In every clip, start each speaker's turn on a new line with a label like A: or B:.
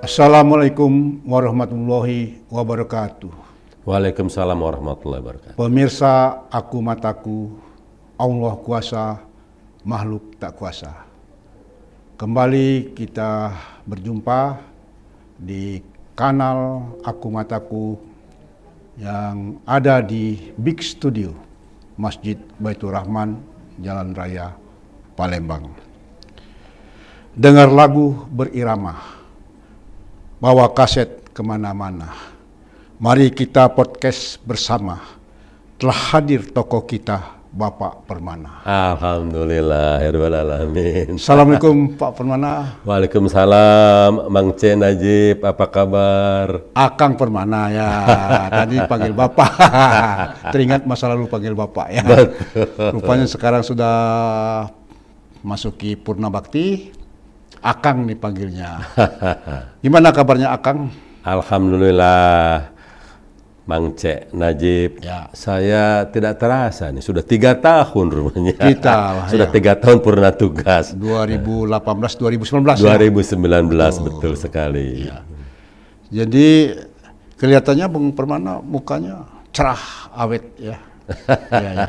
A: Assalamualaikum warahmatullahi wabarakatuh.
B: Waalaikumsalam warahmatullahi wabarakatuh.
A: Pemirsa Aku Mataku, Allah kuasa, makhluk tak kuasa. Kembali kita berjumpa di kanal Aku Mataku yang ada di Big Studio, Masjid Baitur Rahman, Jalan Raya, Palembang. Dengar lagu berirama, bawa kaset kemana-mana. Mari kita podcast bersama. Telah hadir tokoh kita, Bapak Permana.
B: Alhamdulillah, Rabbil Alamin.
A: Assalamualaikum Pak Permana.
B: Waalaikumsalam, Mang C. Najib, apa kabar?
A: Akang Permana ya, tadi panggil Bapak. Teringat masa lalu panggil Bapak ya.
B: Betul.
A: Rupanya sekarang sudah masuki Purna Bakti. Akang dipanggilnya. Gimana kabarnya Akang?
B: Alhamdulillah, Mang C. Najib.
A: Ya.
B: Saya tidak terasa nih, sudah 3 tahun rumahnya.
A: Kita
B: sudah
A: ya.
B: 3 tahun purna tugas.
A: 2018-2019
B: 2019 betul sekali.
A: Ya. Jadi kelihatannya Bung Permana mukanya cerah, awet ya. Ya, ya.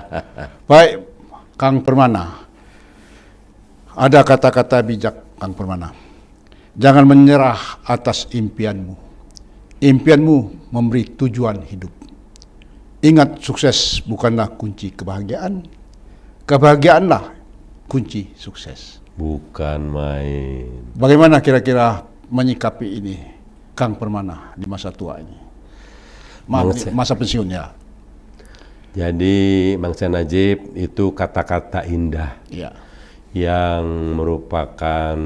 A: Baik, Kang Permana. Ada kata-kata bijak Kang Permana. Jangan menyerah atas impianmu. Impianmu memberi tujuan hidup. Ingat, sukses bukanlah kunci kebahagiaan. Kebahagiaanlah kunci sukses.
B: Bukan main.
A: Bagaimana kira-kira menyikapi ini Kang Permana di masa tua ini? Masa pensiun ya.
B: Jadi Mang C. Najib itu kata-kata indah.
A: Iya.
B: Yang merupakan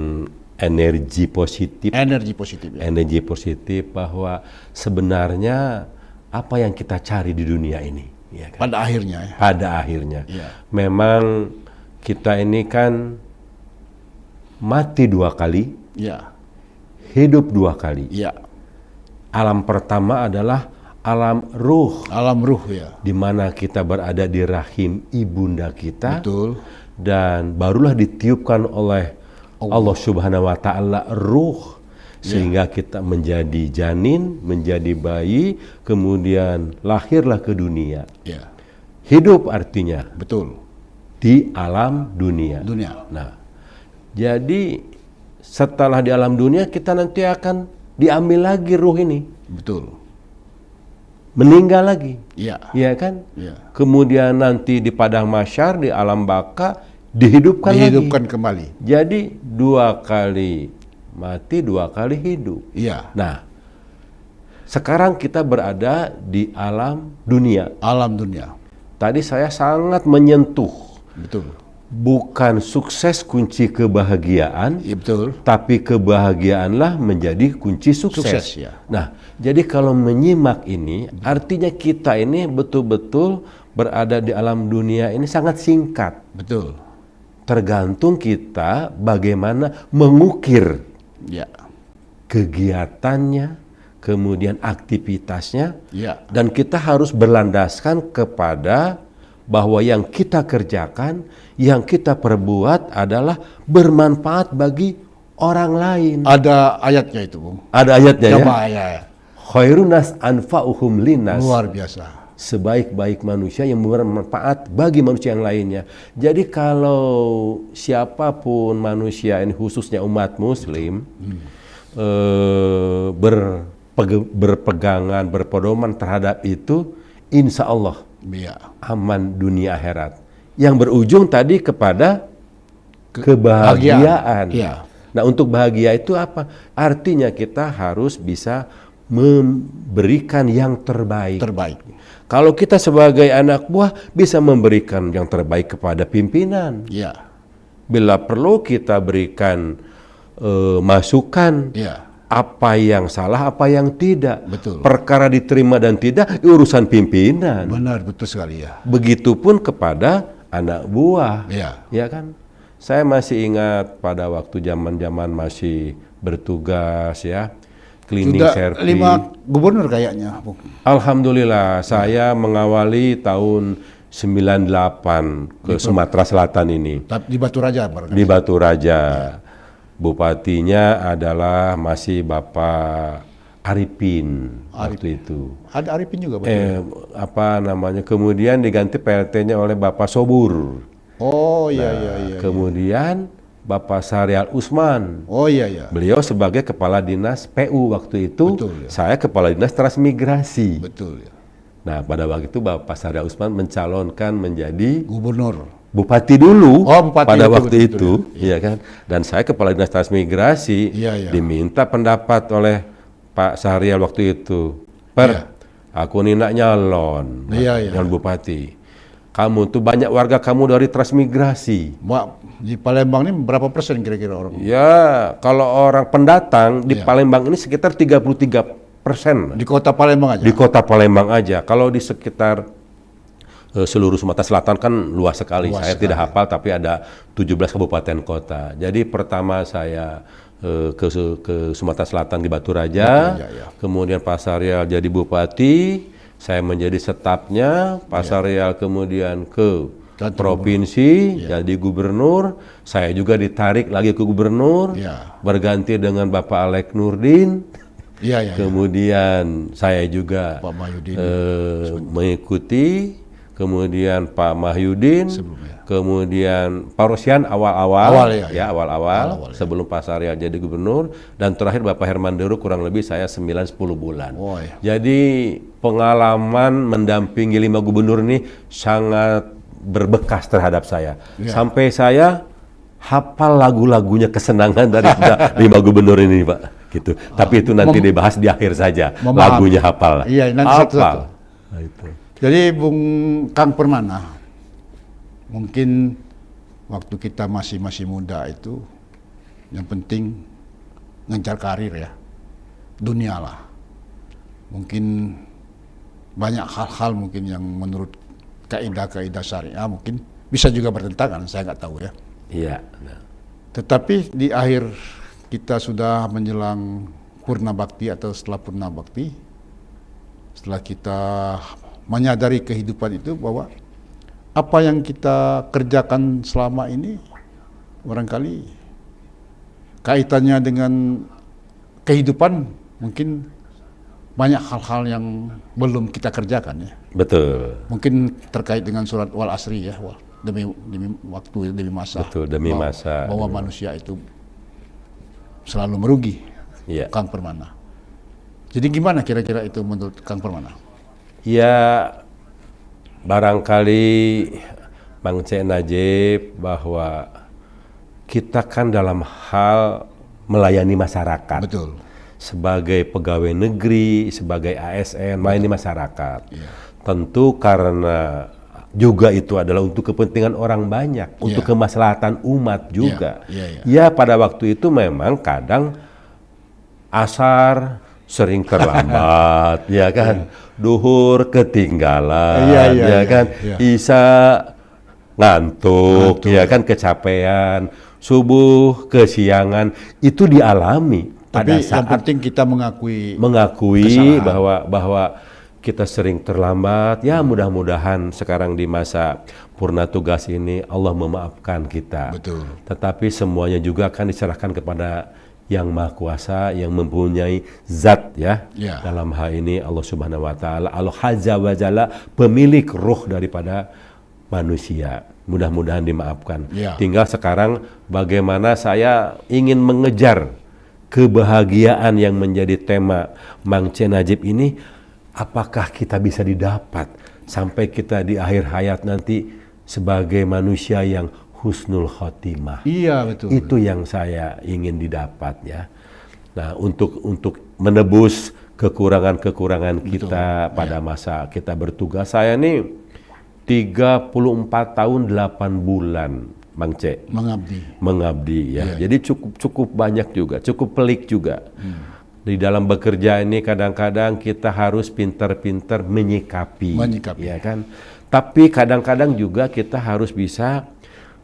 B: energi positif.
A: Energi positif ya.
B: Energi positif bahwa sebenarnya apa yang kita cari di dunia ini, ya kan?
A: Pada akhirnya ya.
B: Pada akhirnya,
A: Ya.
B: memang kita ini kan mati 2 kali,
A: Ya.
B: hidup 2 kali.
A: Ya.
B: Alam pertama adalah alam ruh,
A: Alam ruh ya.
B: di mana kita berada di rahim ibunda kita.
A: Betul.
B: Dan barulah ditiupkan oleh Allah Subhanahu wa Ta'ala ruh, sehingga kita menjadi janin, menjadi bayi, kemudian lahirlah ke dunia.
A: Ya.
B: Hidup artinya
A: Betul.
B: di alam dunia. Nah, jadi setelah di alam dunia kita nanti akan diambil lagi ruh ini,
A: Betul.
B: meninggal lagi.
A: Ya.
B: Iya kan?
A: Ya.
B: Kemudian nanti di padang mahsyar, di alam baka dihidupkan lagi.
A: Kembali.
B: Jadi 2 kali mati, 2 kali hidup.
A: Iya.
B: Nah, sekarang kita berada di alam dunia.
A: Alam dunia.
B: Tadi saya sangat menyentuh.
A: Betul.
B: Bukan sukses kunci kebahagiaan,
A: Iya betul.
B: tapi kebahagiaanlah menjadi kunci sukses.
A: Sukses ya.
B: Nah, jadi kalau menyimak ini, artinya kita ini betul-betul berada di alam dunia ini sangat singkat.
A: Betul.
B: Tergantung kita bagaimana mengukir
A: Ya.
B: kegiatannya, kemudian aktivitasnya,
A: Ya.
B: dan kita harus berlandaskan kepada bahwa yang kita kerjakan, yang kita perbuat adalah bermanfaat bagi orang lain.
A: Ada ayatnya itu, Bung.
B: Ada ayatnya ya.
A: Coba ya.
B: Khairun nas anfa'uhum linnas.
A: Luar biasa.
B: Sebaik-baik manusia yang bermanfaat bagi manusia yang lainnya. Jadi kalau siapapun manusia ini, khususnya umat muslim, berpegangan, berpedoman terhadap itu, insya Allah
A: Iya.
B: aman dunia akhirat. Yang berujung tadi kepada kebahagiaan.
A: Iya.
B: Nah, untuk bahagia itu apa? Artinya kita harus bisa memberikan yang terbaik.
A: Terbaik.
B: Kalau kita sebagai anak buah bisa memberikan yang terbaik kepada pimpinan.
A: Ya.
B: Bila perlu kita berikan masukan.
A: Ya.
B: Apa yang salah, apa yang tidak.
A: Betul.
B: Perkara diterima dan tidak urusan pimpinan.
A: Benar, betul sekali ya.
B: Begitupun kepada anak buah.
A: Ya.
B: Ya kan? Saya masih ingat pada waktu zaman-zaman masih bertugas ya. Cleaning
A: Sudah
B: service.
A: 5 gubernur kayaknya, Bung.
B: Alhamdulillah, saya mengawali tahun 98 ke Sumatera Selatan ini.
A: Di Batu Raja barangkali.
B: Di Batu Raja. Bupatinya adalah masih Bapak Arifin waktu itu.
A: Ada Arifin juga, betul.
B: Apa namanya? Kemudian diganti PLT-nya oleh Bapak Sobur.
A: Oh iya.
B: Kemudian Bapak Syarial Usman.
A: Oh iya.
B: Beliau sebagai Kepala Dinas PU waktu itu.
A: Betul, ya.
B: Saya Kepala Dinas Transmigrasi.
A: Betul ya.
B: Nah, pada waktu itu Bapak Syarial Usman mencalonkan menjadi
A: Gubernur.
B: Bupati dulu.
A: Oh, bupati
B: pada
A: betul,
B: waktu
A: betul,
B: itu, iya kan. Dan saya Kepala Dinas Transmigrasi
A: Iya.
B: diminta pendapat oleh Pak Syahrial waktu itu.
A: Iya.
B: Aku ini nak nyalon,
A: Iya.
B: nyalon bupati. Kamu tuh banyak warga kamu dari transmigrasi.
A: Mbak, di Palembang ini berapa persen kira-kira orang?
B: Ya, kalau orang pendatang di
A: Iya.
B: Palembang ini sekitar 33%.
A: Di kota Palembang aja?
B: Di kota Palembang aja. Kalau di sekitar seluruh Sumatera Selatan kan luas sekali.
A: Luas
B: saya
A: sekali.
B: tidak hafal, tapi ada 17 kabupaten kota. Jadi pertama saya ke Sumatera Selatan di Batu Raja,
A: ya.
B: kemudian Pak Syahrial jadi bupati, saya menjadi stafnya, Pak Syahrial kemudian ke provinsi, jadi gubernur, saya juga ditarik lagi ke gubernur,
A: Ya.
B: berganti dengan Bapak Alek Nurdin.
A: Iya.
B: Kemudian saya juga
A: Pak Mahyudin
B: mengikuti, kemudian Pak Mahyudin,
A: Sebelumnya.
B: kemudian Pak Rosian awal-awal,
A: Awal,
B: sebelum Pak Syahrial jadi gubernur, dan terakhir Bapak Herman Deru kurang lebih saya 9-10 bulan.
A: Oh, ya.
B: Jadi pengalaman mendampingi 5 gubernur ini sangat berbekas terhadap saya.
A: Ya.
B: Sampai saya hafal lagu-lagunya kesenangan dari 5 gubernur ini, Pak. Gitu. Tapi itu nanti dibahas di akhir saja. Lagunya hafal.
A: Iya, nanti satu-satu.
B: Nah, itu.
A: Jadi Bung Kang Permana, mungkin waktu kita masih muda itu, yang penting ngejar karir ya, dunia lah. Mungkin banyak hal-hal mungkin yang menurut kaidah-kaidah syariah mungkin bisa juga bertentangan, saya nggak tahu ya.
B: Iya. Nah.
A: Tetapi di akhir kita sudah menjelang purna bakti atau setelah purna bakti, setelah kita menyadari kehidupan itu bahwa apa yang kita kerjakan selama ini barangkali kaitannya dengan kehidupan, mungkin banyak hal-hal yang belum kita kerjakan ya.
B: Betul.
A: Mungkin terkait dengan surat wal asri ya, demi waktu, demi masa.
B: Betul, demi masa.
A: Bahwa manusia itu selalu merugi.
B: Iya.
A: Kang Permana. Jadi gimana kira-kira itu menurut Kang Permana?
B: Ya, barangkali Bang C. Najib bahwa kita kan dalam hal melayani masyarakat.
A: Betul.
B: Sebagai pegawai negeri, sebagai ASN, melayani masyarakat.
A: Iya.
B: Tentu karena juga itu adalah untuk kepentingan orang banyak, untuk kemaslahatan umat juga. Ya, pada waktu itu memang kadang asar sering terlambat, ya kan, duhur ketinggalan, ya kan, isya ngantuk, ya kan, kecapean, subuh kesiangan, itu dialami.
A: Tapi
B: pada saat
A: yang penting kita mengakui
B: bahwa kita sering terlambat. Ya, mudah-mudahan sekarang di masa purna tugas ini Allah memaafkan kita.
A: Betul.
B: Tetapi semuanya juga akan diserahkan kepada Yang Maha Kuasa, yang mempunyai zat ya. Dalam hal ini Allah Subhanahu wa taala, Allah Azza wa Jalla, pemilik ruh daripada manusia. Mudah-mudahan dimaafkan. Tinggal sekarang bagaimana saya ingin mengejar kebahagiaan yang menjadi tema Mang C. Najib ini, apakah kita bisa didapat sampai kita di akhir hayat nanti sebagai manusia yang husnul khotimah.
A: Iya, betul.
B: Itu yang saya ingin didapat ya. Nah, untuk menebus kekurangan-kekurangan kita pada masa kita bertugas. Saya nih 34 tahun 8 bulan, Bang C. Mengabdi ya. Jadi cukup banyak juga, cukup pelik juga. Di dalam bekerja ini kadang-kadang kita harus pintar-pintar menyikapi, ya kan? Tapi kadang-kadang juga kita harus bisa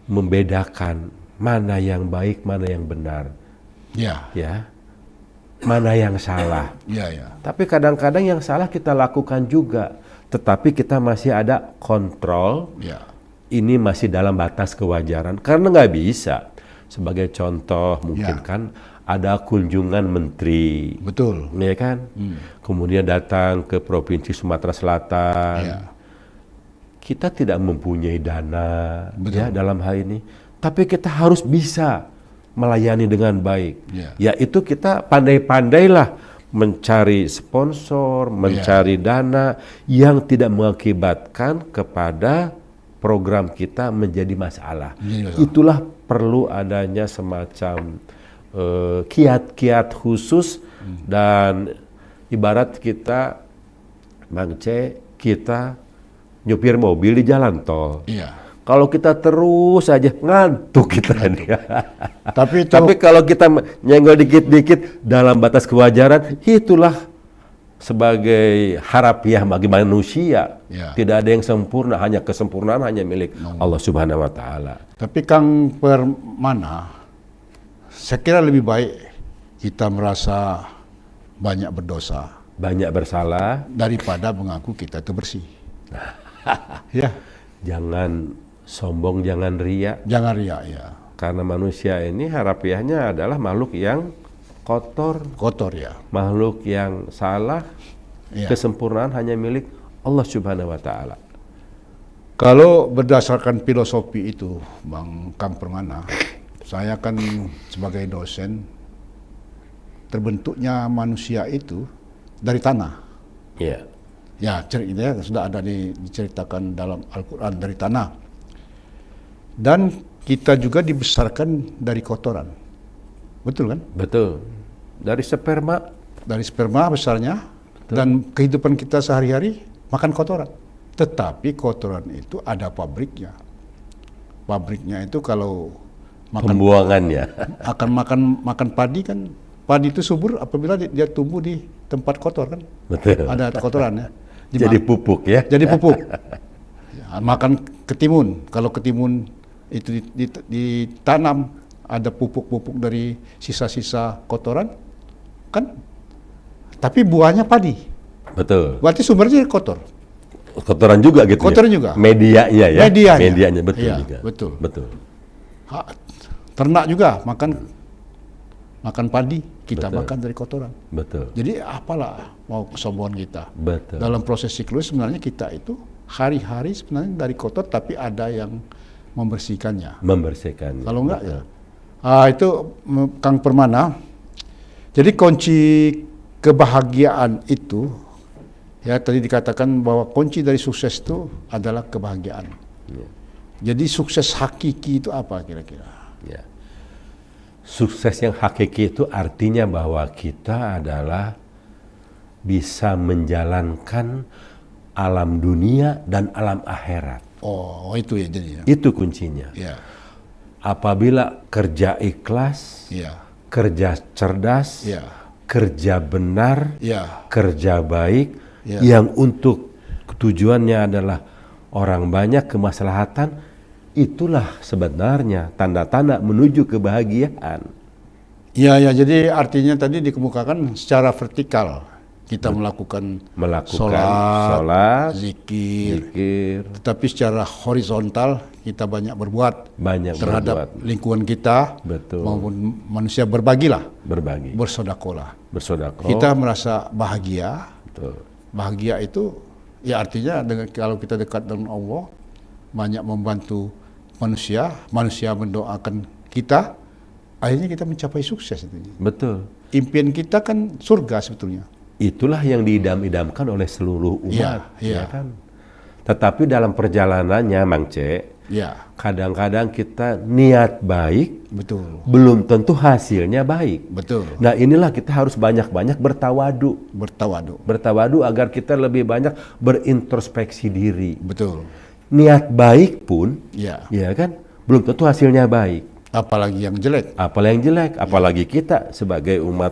B: membedakan mana yang baik, mana yang benar. Ya. Mana yang salah. Tapi kadang-kadang yang salah kita lakukan juga, tetapi kita masih ada kontrol. Ini masih dalam batas kewajaran, karena nggak bisa. Sebagai contoh mungkin kan ada kunjungan menteri, ya kan? Kemudian datang ke provinsi Sumatera Selatan. Kita tidak mempunyai dana ya dalam hal ini, tapi kita harus bisa melayani dengan baik. Yaitu kita pandai-pandailah mencari sponsor, mencari dana yang tidak mengakibatkan kepada program kita menjadi masalah. Itulah perlu adanya semacam kiat-kiat khusus dan ibarat kita, Bang C, kita nyupir mobil di jalan tol. Kalau kita terus aja ngantuk kita nih. Tapi kalau kita nyenggol dikit-dikit dalam batas kewajaran, itulah sebagai harafiah bagi manusia. Tidak ada yang sempurna, hanya kesempurnaan hanya milik Allah Subhanahu wa taala.
A: Tapi Kang Permana, saya kira lebih baik kita merasa banyak berdosa,
B: banyak bersalah
A: daripada mengaku kita itu bersih.
B: Jangan sombong, jangan ria.
A: Jangan ria, ya.
B: Karena manusia ini harafiahnya adalah makhluk yang kotor, makhluk yang salah. Kesempurnaan hanya milik Allah Subhanahu wa taala.
A: Kalau berdasarkan filosofi itu, Bang Kang Permana, saya kan sebagai dosen, terbentuknya manusia itu dari tanah. Ceritanya sudah ada diceritakan dalam Al-Quran, dari tanah. Dan kita juga dibesarkan dari kotoran. Betul kan?
B: Betul. Dari sperma.
A: Dari sperma besarnya. Betul. Dan kehidupan kita sehari-hari makan kotoran. Tetapi kotoran itu ada pabriknya. Pabriknya itu kalau makan,
B: pembuangannya
A: akan makan padi kan. Padi itu subur apabila dia tumbuh di tempat kotor kan.
B: Betul.
A: Ada kotorannya.
B: Jadi pupuk ya.
A: Jadi pupuk. Makan ketimun. Kalau ketimun itu ditanam, ada pupuk-pupuk dari sisa-sisa kotoran kan, tapi buahnya padi.
B: Betul.
A: Berarti sumbernya kotor.
B: Kotoran juga gitu.
A: Kotoran juga.
B: Medianya ya. Medianya betul
A: iya,
B: juga.
A: Betul. Ternak juga makan padi, kita makan dari kotoran.
B: Betul.
A: Jadi apalah mau kesombongan kita.
B: Betul.
A: Dalam proses siklus sebenarnya kita itu hari-hari sebenarnya dari kotor, tapi ada yang membersihkannya. Kalau enggak ya. Itu Kang Permana. Jadi kunci kebahagiaan itu, ya tadi dikatakan bahwa kunci dari sukses itu adalah kebahagiaan. Jadi sukses hakiki itu apa kira-kira?
B: Sukses yang hakiki itu artinya bahwa kita adalah bisa menjalankan alam dunia dan alam akhirat.
A: Oh, itu ya jadinya.
B: Itu kuncinya. Apabila kerja ikhlas, kerja cerdas, kerja benar, kerja baik, yang untuk tujuannya adalah orang banyak, kemaslahatan, itulah sebenarnya tanda-tanda menuju kebahagiaan.
A: Jadi artinya tadi dikemukakan secara vertikal. Kita melakukan sholat, zikir. Tetapi secara horizontal kita banyak berbuat terhadap lingkungan kita, maupun manusia, berbagi. Bersodakolah. Kita merasa bahagia. Bahagia itu ya artinya kalau kita dekat dengan Allah, banyak membantu manusia mendoakan kita, akhirnya kita mencapai sukses itu.
B: Betul.
A: Impian kita kan surga sebetulnya.
B: Itulah yang diidam-idamkan oleh seluruh umat, ya kan? Tetapi dalam perjalanannya, Mang C,
A: Ya,
B: Kadang-kadang kita niat baik,
A: betul.
B: belum tentu hasilnya baik.
A: Betul.
B: Nah inilah kita harus banyak-banyak bertawadu.
A: Bertawadu.
B: Bertawadu agar kita lebih banyak berintrospeksi diri.
A: Betul.
B: Niat baik pun,
A: Ya.
B: ya kan, belum tentu hasilnya baik.
A: Apalagi yang jelek.
B: Apalagi yang jelek, apalagi kita sebagai umat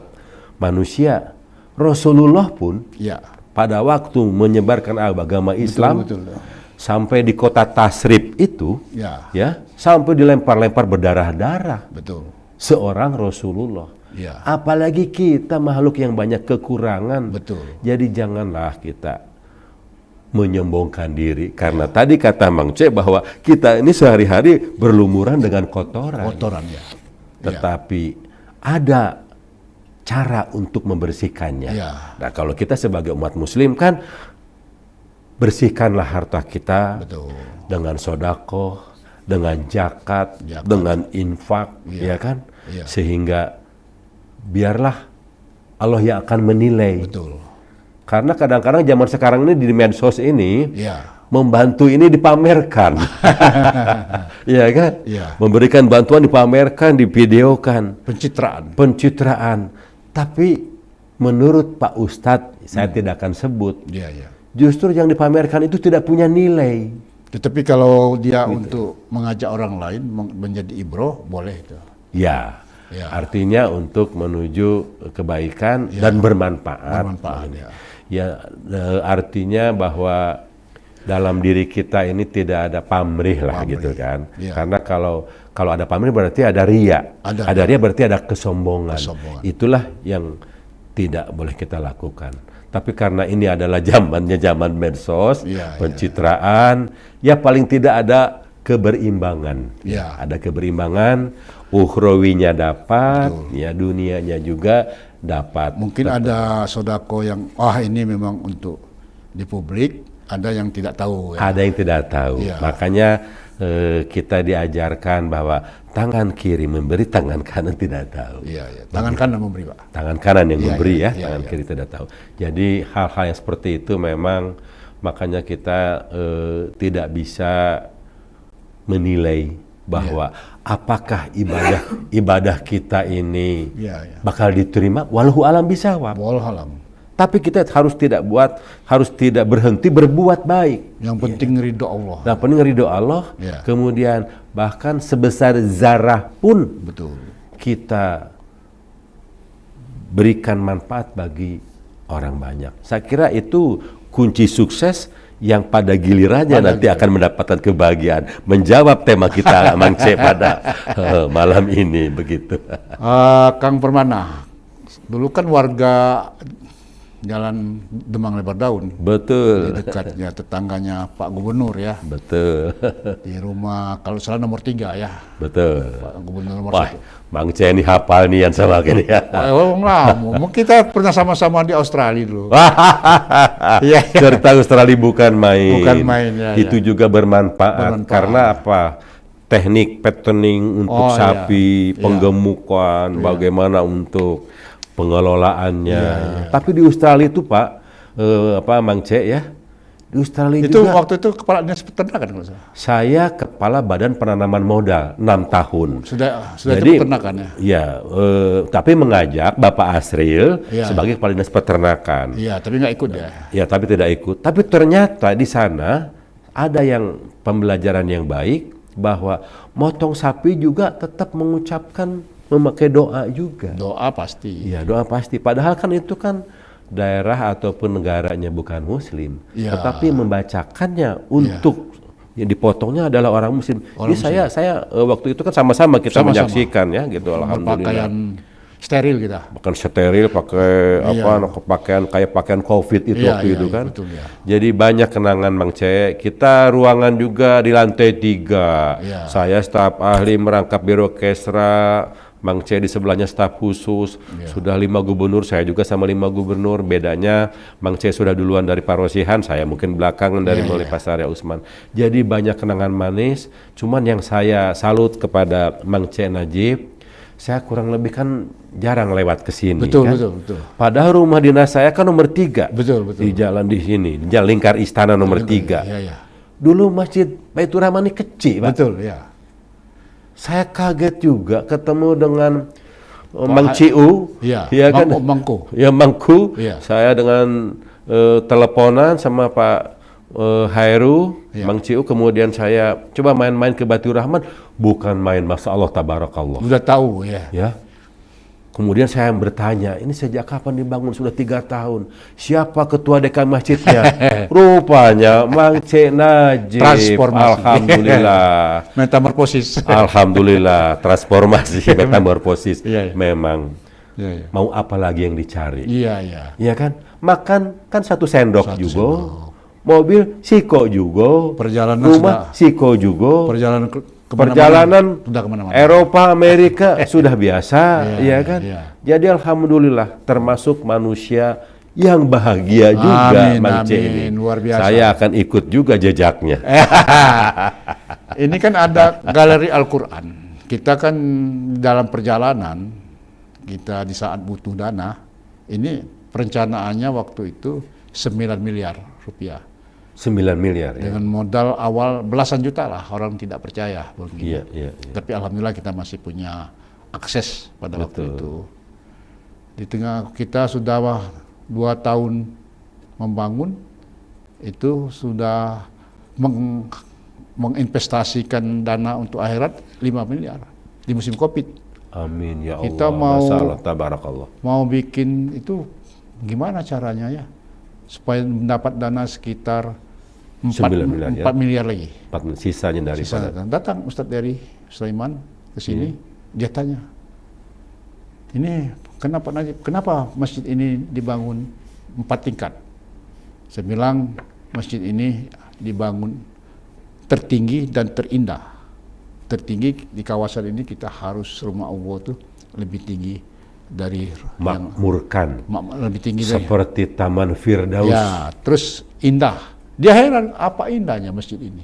B: manusia. Rasulullah pun
A: Ya.
B: pada waktu menyebarkan agama Islam
A: Betul.
B: sampai di kota Tasrib itu,
A: Ya.
B: sampai dilempar-lempar berdarah-darah
A: Betul.
B: seorang Rasulullah.
A: Ya.
B: Apalagi kita makhluk yang banyak kekurangan.
A: Betul.
B: Jadi janganlah kita menyombongkan diri, karena tadi kata Mang C bahwa kita ini sehari-hari berlumuran dengan kotoran.
A: Kotoran ya.
B: Tetapi ada cara untuk membersihkannya.
A: Ya.
B: Nah, kalau kita sebagai umat muslim kan, bersihkanlah harta kita
A: Betul.
B: dengan sodakoh, dengan zakat,
A: Zakat.
B: dengan infak,
A: Ya.
B: ya kan?
A: Ya.
B: Sehingga biarlah Allah yang akan menilai.
A: Betul.
B: Karena kadang-kadang zaman sekarang ini di medsos ini,
A: Ya.
B: membantu ini dipamerkan. Iya kan?
A: Iya.
B: Memberikan bantuan dipamerkan, divideokan.
A: Pencitraan.
B: Pencitraan. Tapi menurut Pak Ustadz, saya tidak akan sebut,
A: Ya, ya.
B: justru yang dipamerkan itu tidak punya nilai.
A: Tetapi kalau dia untuk mengajak orang lain menjadi ibroh, boleh itu.
B: Ya,
A: Ya.
B: artinya untuk menuju kebaikan dan bermanfaat.
A: Bermanfaat, ya.
B: Ya, artinya bahwa dalam diri kita ini tidak ada pamrih lah,
A: Pamrih,
B: gitu kan.
A: ya.
B: Karena kalau ada pamrih berarti ada ria.
A: Ada
B: ria berarti ada kesombongan.
A: Kesombongan.
B: Itulah yang tidak boleh kita lakukan. Tapi karena ini adalah zaman medsos,
A: Ya,
B: pencitraan, ya paling tidak ada keberimbangan.
A: Ya.
B: Ada keberimbangan, ukhrawinya dapat, ya dunianya juga dapat.
A: Mungkin ada sodako yang, ini memang untuk di publik, ada yang tidak tahu. Ya.
B: Ada yang tidak tahu.
A: Ya.
B: Makanya kita diajarkan bahwa tangan kiri memberi, tangan kanan tidak tahu.
A: Iya, iya. Tangan kanan memberi, Pak.
B: Tangan kanan yang
A: Iya,
B: memberi
A: iya,
B: ya,
A: iya,
B: tangan
A: iya.
B: kiri tidak tahu. Jadi hal-hal yang seperti itu memang makanya kita tidak bisa menilai bahwa apakah ibadah kita ini
A: Iya, iya.
B: bakal diterima, walau alam bisawab.
A: Walhalam.
B: Tapi kita harus tidak berhenti berbuat baik.
A: Yang penting ridho Allah.
B: Nah, penting ridho Allah,
A: Ya.
B: kemudian bahkan sebesar zarah pun
A: Betul.
B: kita berikan manfaat bagi orang banyak. Saya kira itu kunci sukses yang pada gilirannya nanti akan mendapatkan kebahagiaan. Menjawab tema kita Mang C pada malam ini begitu.
A: Kang Permana, dulu kan warga Jalan Demang Lebar Daun,
B: Betul,
A: di dekatnya tetangganya Pak Gubernur ya,
B: betul,
A: di rumah kalau salah nomor 3 ya,
B: betul.
A: Pak Gubernur nomor
B: Wah,
A: 1.
B: Mang C ini hafal nih yang sama gini ya.
A: Lama, kita pernah sama-sama di Australia dulu. Iya, iya.
B: Cerita Australia bukan main.
A: Bukan main, ya,
B: Itu juga bermanfaat.
A: Bermanfaat.
B: Karena apa? Teknik patterning untuk
A: Oh,
B: sapi,
A: iya.
B: penggemukan, bagaimana untuk pengelolaannya.
A: Iya.
B: Tapi di Australia itu Pak, Mang C ya, di Australia
A: Itu
B: juga
A: waktu itu kepala dinas peternakan kalau salah.
B: saya kepala Badan Penanaman Modal 6 tahun.
A: Sudah
B: Jadi,
A: itu peternakan ya.
B: Ya, tapi mengajak Bapak Asril
A: Iya.
B: sebagai kepala dinas peternakan.
A: Iya, tapi nggak ikut ya.
B: Ya, tapi tidak ikut. Tapi ternyata di sana ada yang pembelajaran yang baik bahwa motong sapi juga tetap mengucapkan memakai doa juga.
A: Doa pasti.
B: Iya, doa pasti. Padahal kan itu kan daerah ataupun negaranya bukan muslim.
A: Iya.
B: Tetapi membacakannya untuk yang dipotongnya adalah orang muslim.
A: Orang
B: Jadi saya waktu itu kan sama-sama kita
A: Sama-sama.
B: menyaksikan ya gitu, alhamdulillah.
A: Berpakaian steril kita.
B: Bahkan steril, pakai pakaian kayak pakaian COVID itu
A: Iya,
B: waktu
A: iya,
B: itu
A: iya,
B: kan.
A: betul, ya.
B: Jadi banyak kenangan Mang C. Kita ruangan juga di lantai 3.
A: Iya.
B: Saya staf ahli merangkap biro kesra, Mang C di sebelahnya staf khusus. Sudah 5 gubernur, saya juga sama 5 gubernur. Bedanya Mang C sudah duluan dari Parosihan, saya mungkin belakangan dari mulai Pasarya Usman. Jadi banyak kenangan manis. Cuman yang saya salut kepada Mang C Najib, saya kurang lebih kan jarang lewat ke sini.
A: Betul,
B: kan?
A: betul.
B: Padahal rumah dinas saya kan nomor 3.
A: Betul, betul.
B: Di jalan di sini, di jalan lingkar istana nomor 3.
A: Iya, iya.
B: Dulu Masjid Baitur Rahman ini kecil, Pak.
A: Betul, ya.
B: Saya kaget juga ketemu dengan Mang Ciu,
A: Iya,
B: ya kan?
A: Mangku.
B: Ya Mangku.
A: Iya.
B: Saya dengan teleponan sama Pak Hairu,
A: Iya.
B: Mang Ciu, kemudian saya coba main-main ke Baitur Rahman, bukan main, Masya Allah, tabarakallah.
A: Udah tahu ya.
B: Ya. Kemudian saya bertanya, ini sejak kapan dibangun? Sudah 3 tahun. Siapa ketua dekan masjidnya? Rupanya Mang C. Najib.
A: Transformasi.
B: Alhamdulillah.
A: Metamorfosis.
B: Alhamdulillah, transformasi, metamorfosis.
A: Iya, iya.
B: Memang.
A: Iya, iya.
B: Mau apa lagi yang dicari?
A: Iya, iya.
B: Iya kan? Makan kan 1 sendok
A: Satu
B: juga.
A: sendok.
B: Mobil siko juga.
A: Perjalanan
B: Rumah siko juga.
A: Perjalanan
B: Perjalanan
A: sudah kemana-mana.
B: Eropa, Amerika sudah biasa,
A: Iya,
B: ya kan?
A: iya.
B: Jadi alhamdulillah termasuk manusia yang bahagia juga,
A: Amin,
B: Mang C
A: amin.
B: ini.
A: Luar biasa.
B: Saya akan ikut juga jejaknya.
A: Ini kan ada galeri Al-Quran. Kita kan dalam perjalanan, kita di saat butuh dana, ini perencanaannya waktu itu 9 miliar rupiah.
B: 9 miliar ya.
A: Dengan modal awal belasan juta lah, orang tidak percaya. Begini.
B: Iya, iya, iya.
A: Tapi alhamdulillah kita masih punya akses pada waktu
B: Betul.
A: itu. Di tengah kita sudah 2 tahun membangun, itu sudah menginvestasikan dana untuk akhirat 5 miliar di musim Covid.
B: Amin ya Allah.
A: Kita mau-
B: Masya Allah, tabarakallah.
A: Mau bikin itu gimana caranya ya? Supaya mendapat dana sekitar
B: 9 miliar, ya?
A: 4 miliar lagi.
B: Sisanya dari
A: Sisa datang Ustadz dari Sulaiman ke sini, dia tanya, ini kenapa Najib, kenapa masjid ini dibangun 4 tingkat? Saya bilang masjid ini dibangun tertinggi dan terindah. Tertinggi di kawasan ini kita harus rumah Allah tuh lebih tinggi dari
B: makmurkan.
A: lebih tinggi dari
B: Seperti Taman Firdaus.
A: ya, terus indah. Dia heran apa indahnya masjid ini.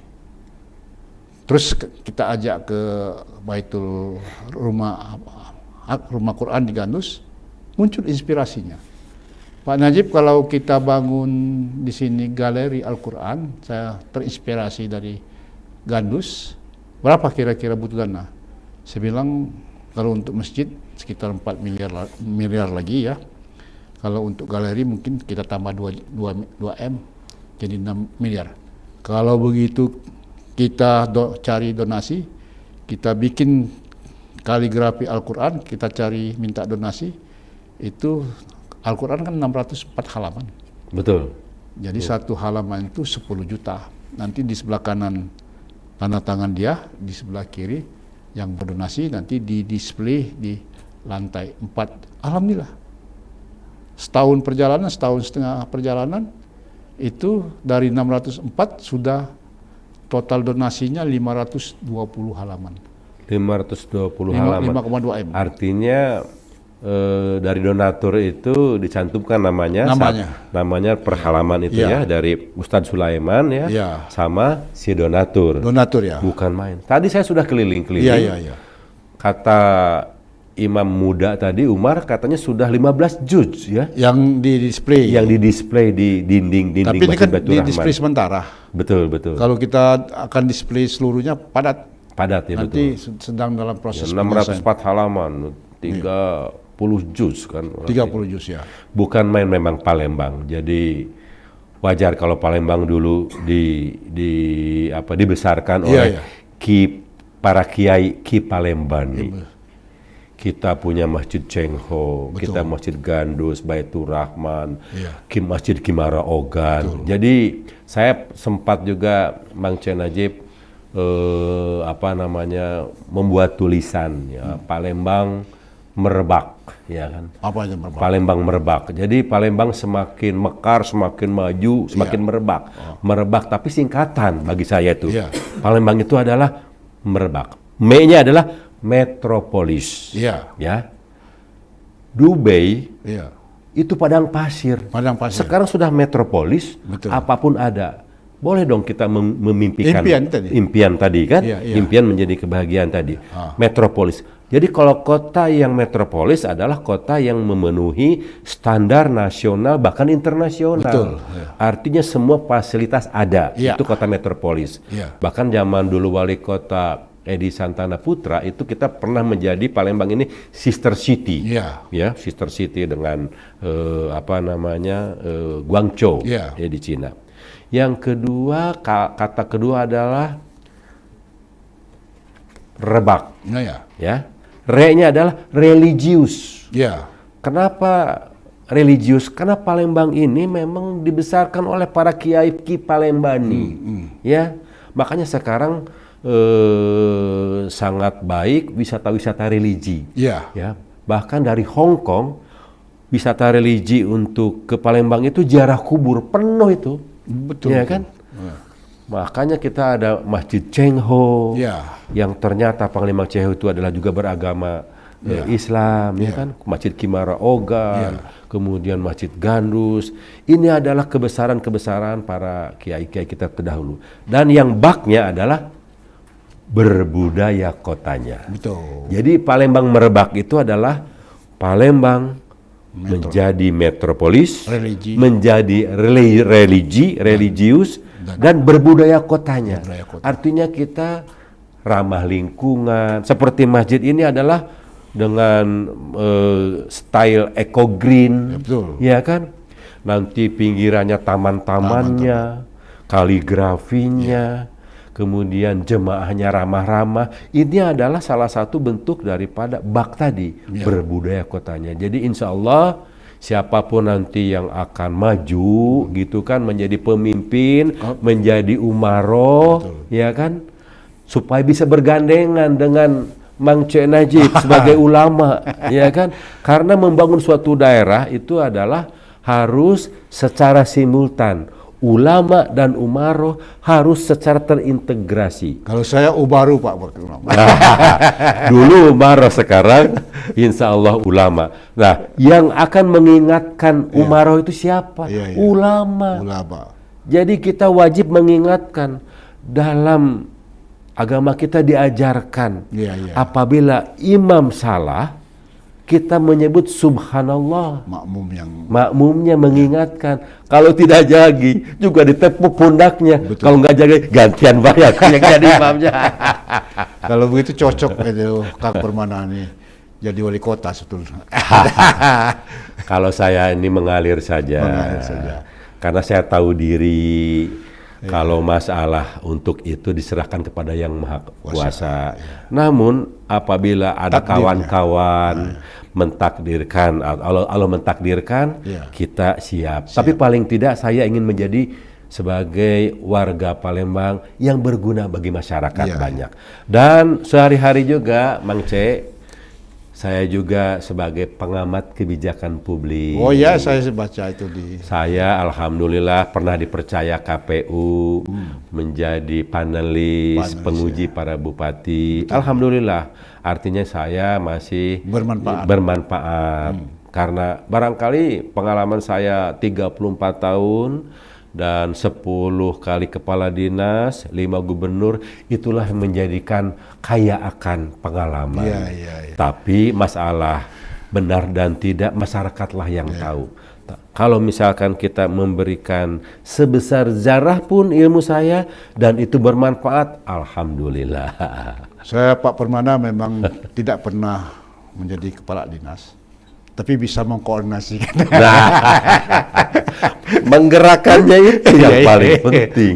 A: Terus kita ajak ke Baitul rumah Quran di Gandus, muncul inspirasinya. Pak Najib, kalau kita bangun di sini galeri Al-Quran, saya terinspirasi dari Gandus, berapa kira-kira butuh dana? Saya bilang kalau untuk masjid sekitar 4 miliar lagi ya. Kalau untuk galeri mungkin kita tambah 2 M, jadi 6 miliar. Kalau begitu kita cari donasi, kita bikin kaligrafi Al-Quran, kita cari minta donasi, itu Al-Quran kan 604 halaman.
B: Betul.
A: Jadi satu halaman itu 10 juta. Nanti di sebelah kanan tanda tangan dia, di sebelah kiri yang berdonasi, nanti di display di lantai 4. Alhamdulillah. Setahun setengah perjalanan, itu dari 604 sudah total donasinya 520 halaman.
B: 520 halaman.
A: 5,2 M.
B: Artinya dari donatur itu dicantumkan namanya per halaman itu ya, dari Ustadz Sulaiman ya,
A: Ya.
B: sama si donatur.
A: Donatur ya.
B: Bukan main. Tadi saya sudah keliling-keliling.
A: Iya.
B: Kata Imam muda tadi Umar katanya sudah 15 juz ya,
A: Yang di display.
B: yang di-display di dinding
A: Tapi ini
B: Masjid
A: kan
B: Baitur
A: di
B: Rahman.
A: display sementara.
B: Betul.
A: Kalau kita akan display seluruhnya padat.
B: Padat ya,
A: Nanti
B: betul.
A: sedang dalam proses
B: 604 halaman, 30 juz kan.
A: 30 juz ya.
B: Bukan main memang Palembang. Jadi wajar kalau Palembang dulu dibesarkan oleh para kiai Ki Palembani. Kita punya Masjid Cengho, kita Masjid Gandus, Baitur Rahman, Masjid Kimara Ogan. Jadi saya sempat juga Mang C. Najib membuat tulisan ya, Palembang merebak ya kan.
A: Apa aja merebak?
B: Palembang merebak. Jadi Palembang semakin mekar, semakin maju, semakin merebak. Merebak tapi singkatan bagi saya itu. Palembang itu adalah merebak. M-nya adalah metropolis.
A: Iya.
B: Ya. Dubai
A: Iya.
B: itu padang pasir.
A: Padang pasir.
B: Sekarang sudah metropolis,
A: Betul.
B: apapun ada. Boleh dong kita memimpikan
A: Impian tadi.
B: impian tadi kan?
A: Iya.
B: Impian menjadi kebahagiaan tadi. Metropolis. Jadi kalau kota yang metropolis adalah kota yang memenuhi standar nasional bahkan internasional.
A: Betul, ya.
B: Artinya semua fasilitas ada,
A: Ya.
B: itu kota metropolis.
A: Ya.
B: Bahkan zaman dulu wali kota Edi Santana Putra itu kita pernah menjadi Palembang ini sister city.
A: Ya.
B: Ya, sister city dengan Guangzhou
A: Ya.
B: ya di Cina. Yang kedua, kata kedua adalah rebak,
A: Nah, ya.
B: ya. Re-nya adalah religius.
A: Ya.
B: Kenapa religius? Karena Palembang ini memang dibesarkan oleh para kiai Palembani, ya. Makanya sekarang sangat baik wisata-wisata religi,
A: Ya.
B: ya. Bahkan dari Hong Kong wisata religi untuk ke Palembang itu ziarah kubur penuh itu,
A: Betul.
B: ya kan?
A: Ya.
B: Makanya kita ada Masjid Cheng Ho,
A: Ya.
B: yang ternyata Panglima Cheng Ho itu adalah juga beragama Islam, ya kan? Masjid Kimara Ogan, kemudian Masjid Gandus. Ini adalah kebesaran-kebesaran para kiai-kiai kita terdahulu. Dan yang baknya adalah berbudaya kotanya.
A: Betul.
B: Jadi Palembang merebak itu adalah Palembang menjadi metropolis,
A: Religi.
B: menjadi religius, dan berbudaya kotanya.
A: Berbudaya kota.
B: Artinya kita ramah lingkungan. Seperti masjid ini adalah dengan style eco green,
A: Ya, betul.
B: ya kan? Nanti pinggirannya taman-tamannya, kaligrafinya, kemudian jemaahnya ramah-ramah. Ini adalah salah satu bentuk daripada bak tadi, berbudaya kotanya. Jadi insya Allah siapapun nanti yang akan maju gitu kan, menjadi pemimpin, menjadi umaroh, ya kan, supaya bisa bergandengan dengan Mang Cek Najib sebagai ulama, ya kan, karena membangun suatu daerah itu adalah harus secara simultan. Ulama dan umaroh harus secara terintegrasi.
A: Kalau saya ubaru Pak Wakil Ulama.
B: Dulu umaroh, sekarang insya Allah ulama. Nah, yang akan mengingatkan umaroh itu siapa?
A: Iya, iya.
B: Ulama.
A: Ulama.
B: Jadi kita wajib mengingatkan. Dalam agama kita diajarkan,
A: Iya, iya.
B: apabila imam salah, kita menyebut subhanallah. Makmumnya mengingatkan. Kalau tidak jagi juga ditepuk pundaknya.
A: Betul.
B: Kalau nggak jagi gantian bayar yang jadi imamnya.
A: Kalau begitu cocok itu Kang Permana nih jadi wali kota sebetulnya.
B: Kalau saya ini mengalir saja.
A: Mengalir saja.
B: Karena saya tahu diri. Kalau masalah untuk itu diserahkan kepada Yang Maha Kuasa. Namun apabila ada kawan-kawan mentakdirkan, Allah mentakdirkan, kita siap. Tapi paling tidak saya ingin menjadi sebagai warga Palembang yang berguna bagi masyarakat banyak. Dan sehari-hari juga Mang C, saya juga sebagai pengamat kebijakan publik.
A: Oh ya, saya baca itu di.
B: Saya alhamdulillah pernah dipercaya KPU menjadi panelis penguji para bupati. Betul. Alhamdulillah, artinya saya masih bermanfaat. Karena barangkali pengalaman saya 34 tahun dan 10 kali kepala dinas, 5 gubernur, itulah yang menjadikan kaya akan pengalaman. Tapi masalah benar dan tidak masyarakatlah yang tahu. Kalau misalkan kita memberikan sebesar zarah pun ilmu saya dan itu bermanfaat, alhamdulillah.
A: Saya Pak Permana memang tidak pernah menjadi kepala dinas, tapi bisa mengkoordinasikan.
B: Menggerakkannya itu yang paling penting,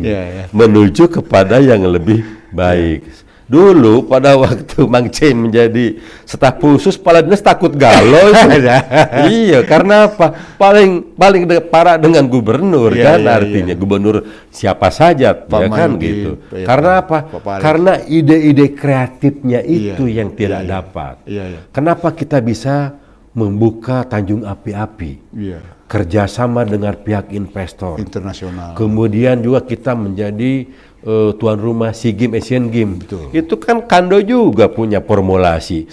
B: menuju kepada yang lebih baik. Dulu pada waktu Mang C menjadi staf khusus kepala dinas takut galau itu. Iya, karena apa? Paling parah dengan gubernur kan, artinya gubernur siapa saja, ya kan gitu. Karena apa? Karena ide-ide kreatifnya itu yang tidak dapat. Kenapa kita bisa membuka Tanjung Api-Api? Kerjasama dengan pihak investor
A: internasional.
B: Kemudian juga kita menjadi tuan rumah SEA Games, Asian Games. Itu kan Kando juga punya formulasi.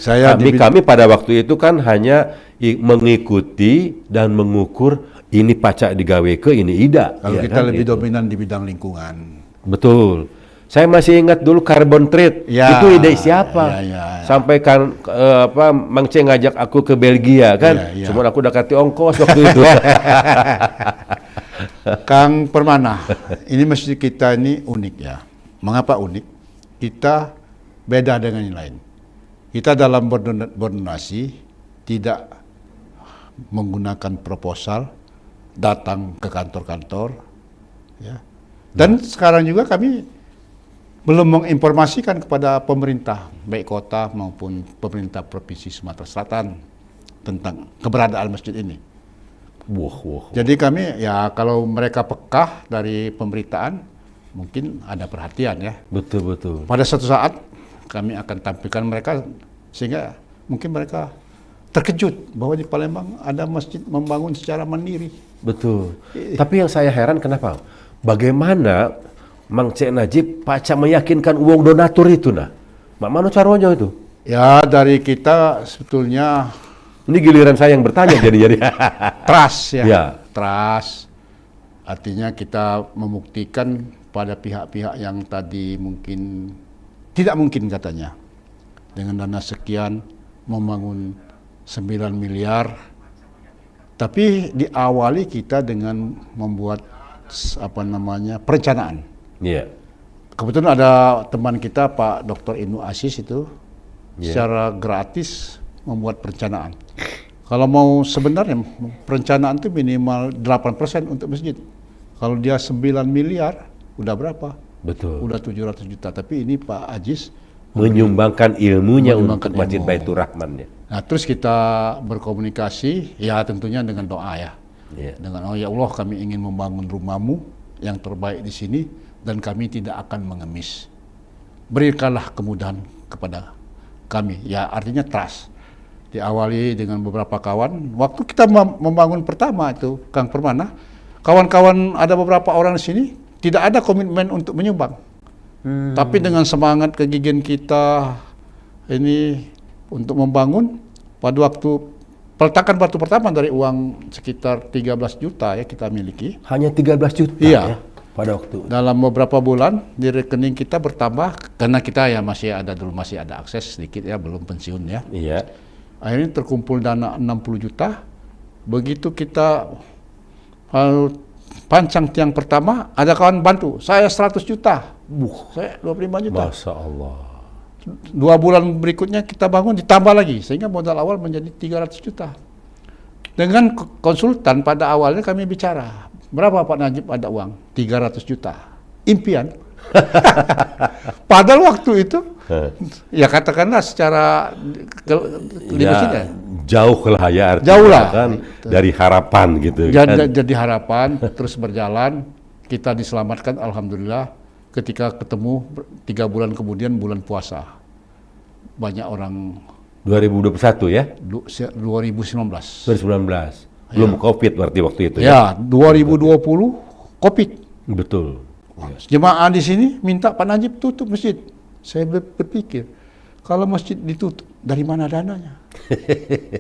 B: Kami pada waktu itu kan hanya mengikuti dan mengukur ini pacak digawe ke ini ida.
A: Kalau kita lebih dominan di bidang lingkungan.
B: Betul. Saya masih ingat dulu carbon trade.
A: Ya,
B: Itu ide siapa?
A: ya.
B: Sampai kan Mang C ngajak aku ke Belgia kan.
A: Ya.
B: Cuma aku udah kasih ongkos waktu itu.
A: Kang Permana, ini masjid kita ini unik ya. Mengapa unik? Kita beda dengan yang lain. Kita dalam berdonasi tidak menggunakan proposal, datang ke kantor-kantor, ya. Dan sekarang juga kami belum menginformasikan kepada pemerintah, baik kota maupun pemerintah Provinsi Sumatera Selatan tentang keberadaan masjid ini.
B: Wah.
A: Jadi kami ya kalau mereka peka dari pemberitaan mungkin ada perhatian ya.
B: Betul.
A: Pada suatu saat kami akan tampilkan mereka sehingga mungkin mereka terkejut bahwa di Palembang ada masjid membangun secara mandiri.
B: Betul. Tapi yang saya heran kenapa? Bagaimana Mang C Najib paca meyakinkan uang donatur itu nah? Mak mana caranya itu?
A: Ya dari kita sebetulnya
B: Ini giliran saya yang bertanya jadi.
A: trust ya.
B: Ya.
A: Trust. Artinya kita membuktikan pada pihak-pihak yang tadi mungkin tidak mungkin katanya dengan dana sekian membangun 9 miliar. Tapi diawali kita dengan membuat perencanaan.
B: Iya.
A: Kebetulan ada teman kita Pak Dr. Ibnu Aziz itu secara gratis membuat perencanaan. Kalau mau sebenarnya perencanaan itu minimal 8% untuk masjid. Kalau dia 9 miliar udah berapa?
B: Betul.
A: Udah 700 juta. Tapi ini Pak Aziz
B: Menyumbangkan ilmunya untuk
A: Menyumbangkan
B: Masjid
A: ilmu.
B: Baitur Rahman ya.
A: Nah, terus kita berkomunikasi ya tentunya dengan doa ya.
B: Iya.
A: Dengan ya Allah kami ingin membangun rumahmu yang terbaik di sini dan kami tidak akan mengemis. Berikanlah kemudahan kepada kami. Ya artinya trust. Diawali dengan beberapa kawan. Waktu kita membangun pertama itu Kang Permana, kawan-kawan ada beberapa orang di sini tidak ada komitmen untuk menyumbang. Tapi dengan semangat kegigihan kita ini untuk membangun pada waktu peletakan batu pertama dari uang sekitar 13 juta ya kita miliki.
B: Hanya 13 juta
A: Iya.
B: ya pada waktu.
A: Dalam beberapa bulan di rekening kita bertambah karena kita ya masih ada akses sedikit ya belum pensiun ya.
B: Iya.
A: Akhirnya terkumpul dana 60 juta. Begitu kita pancang tiang pertama, ada kawan bantu. Saya 100 juta. Saya 25 juta.
B: Masya Allah.
A: 2 bulan berikutnya kita bangun ditambah lagi. Sehingga modal awal menjadi 300 juta. Dengan konsultan pada awalnya kami bicara. Berapa Pak Najib ada uang? 300 juta. Impian. Padahal waktu itu, ya katakanlah secara
B: Ya, jauh lah ya artinya
A: Jauh lah.
B: kan dari harapan gitu kan.
A: jadi harapan terus berjalan, kita diselamatkan alhamdulillah ketika ketemu 3 bulan kemudian bulan puasa. Banyak orang
B: 2021 ya?
A: 2019.
B: 2019. Belum Covid berarti waktu itu
A: Ya, 2020 Covid.
B: Betul.
A: Jemaah di sini minta Pak Najib tutup masjid. Saya berpikir, kalau masjid ditutup, dari mana dananya?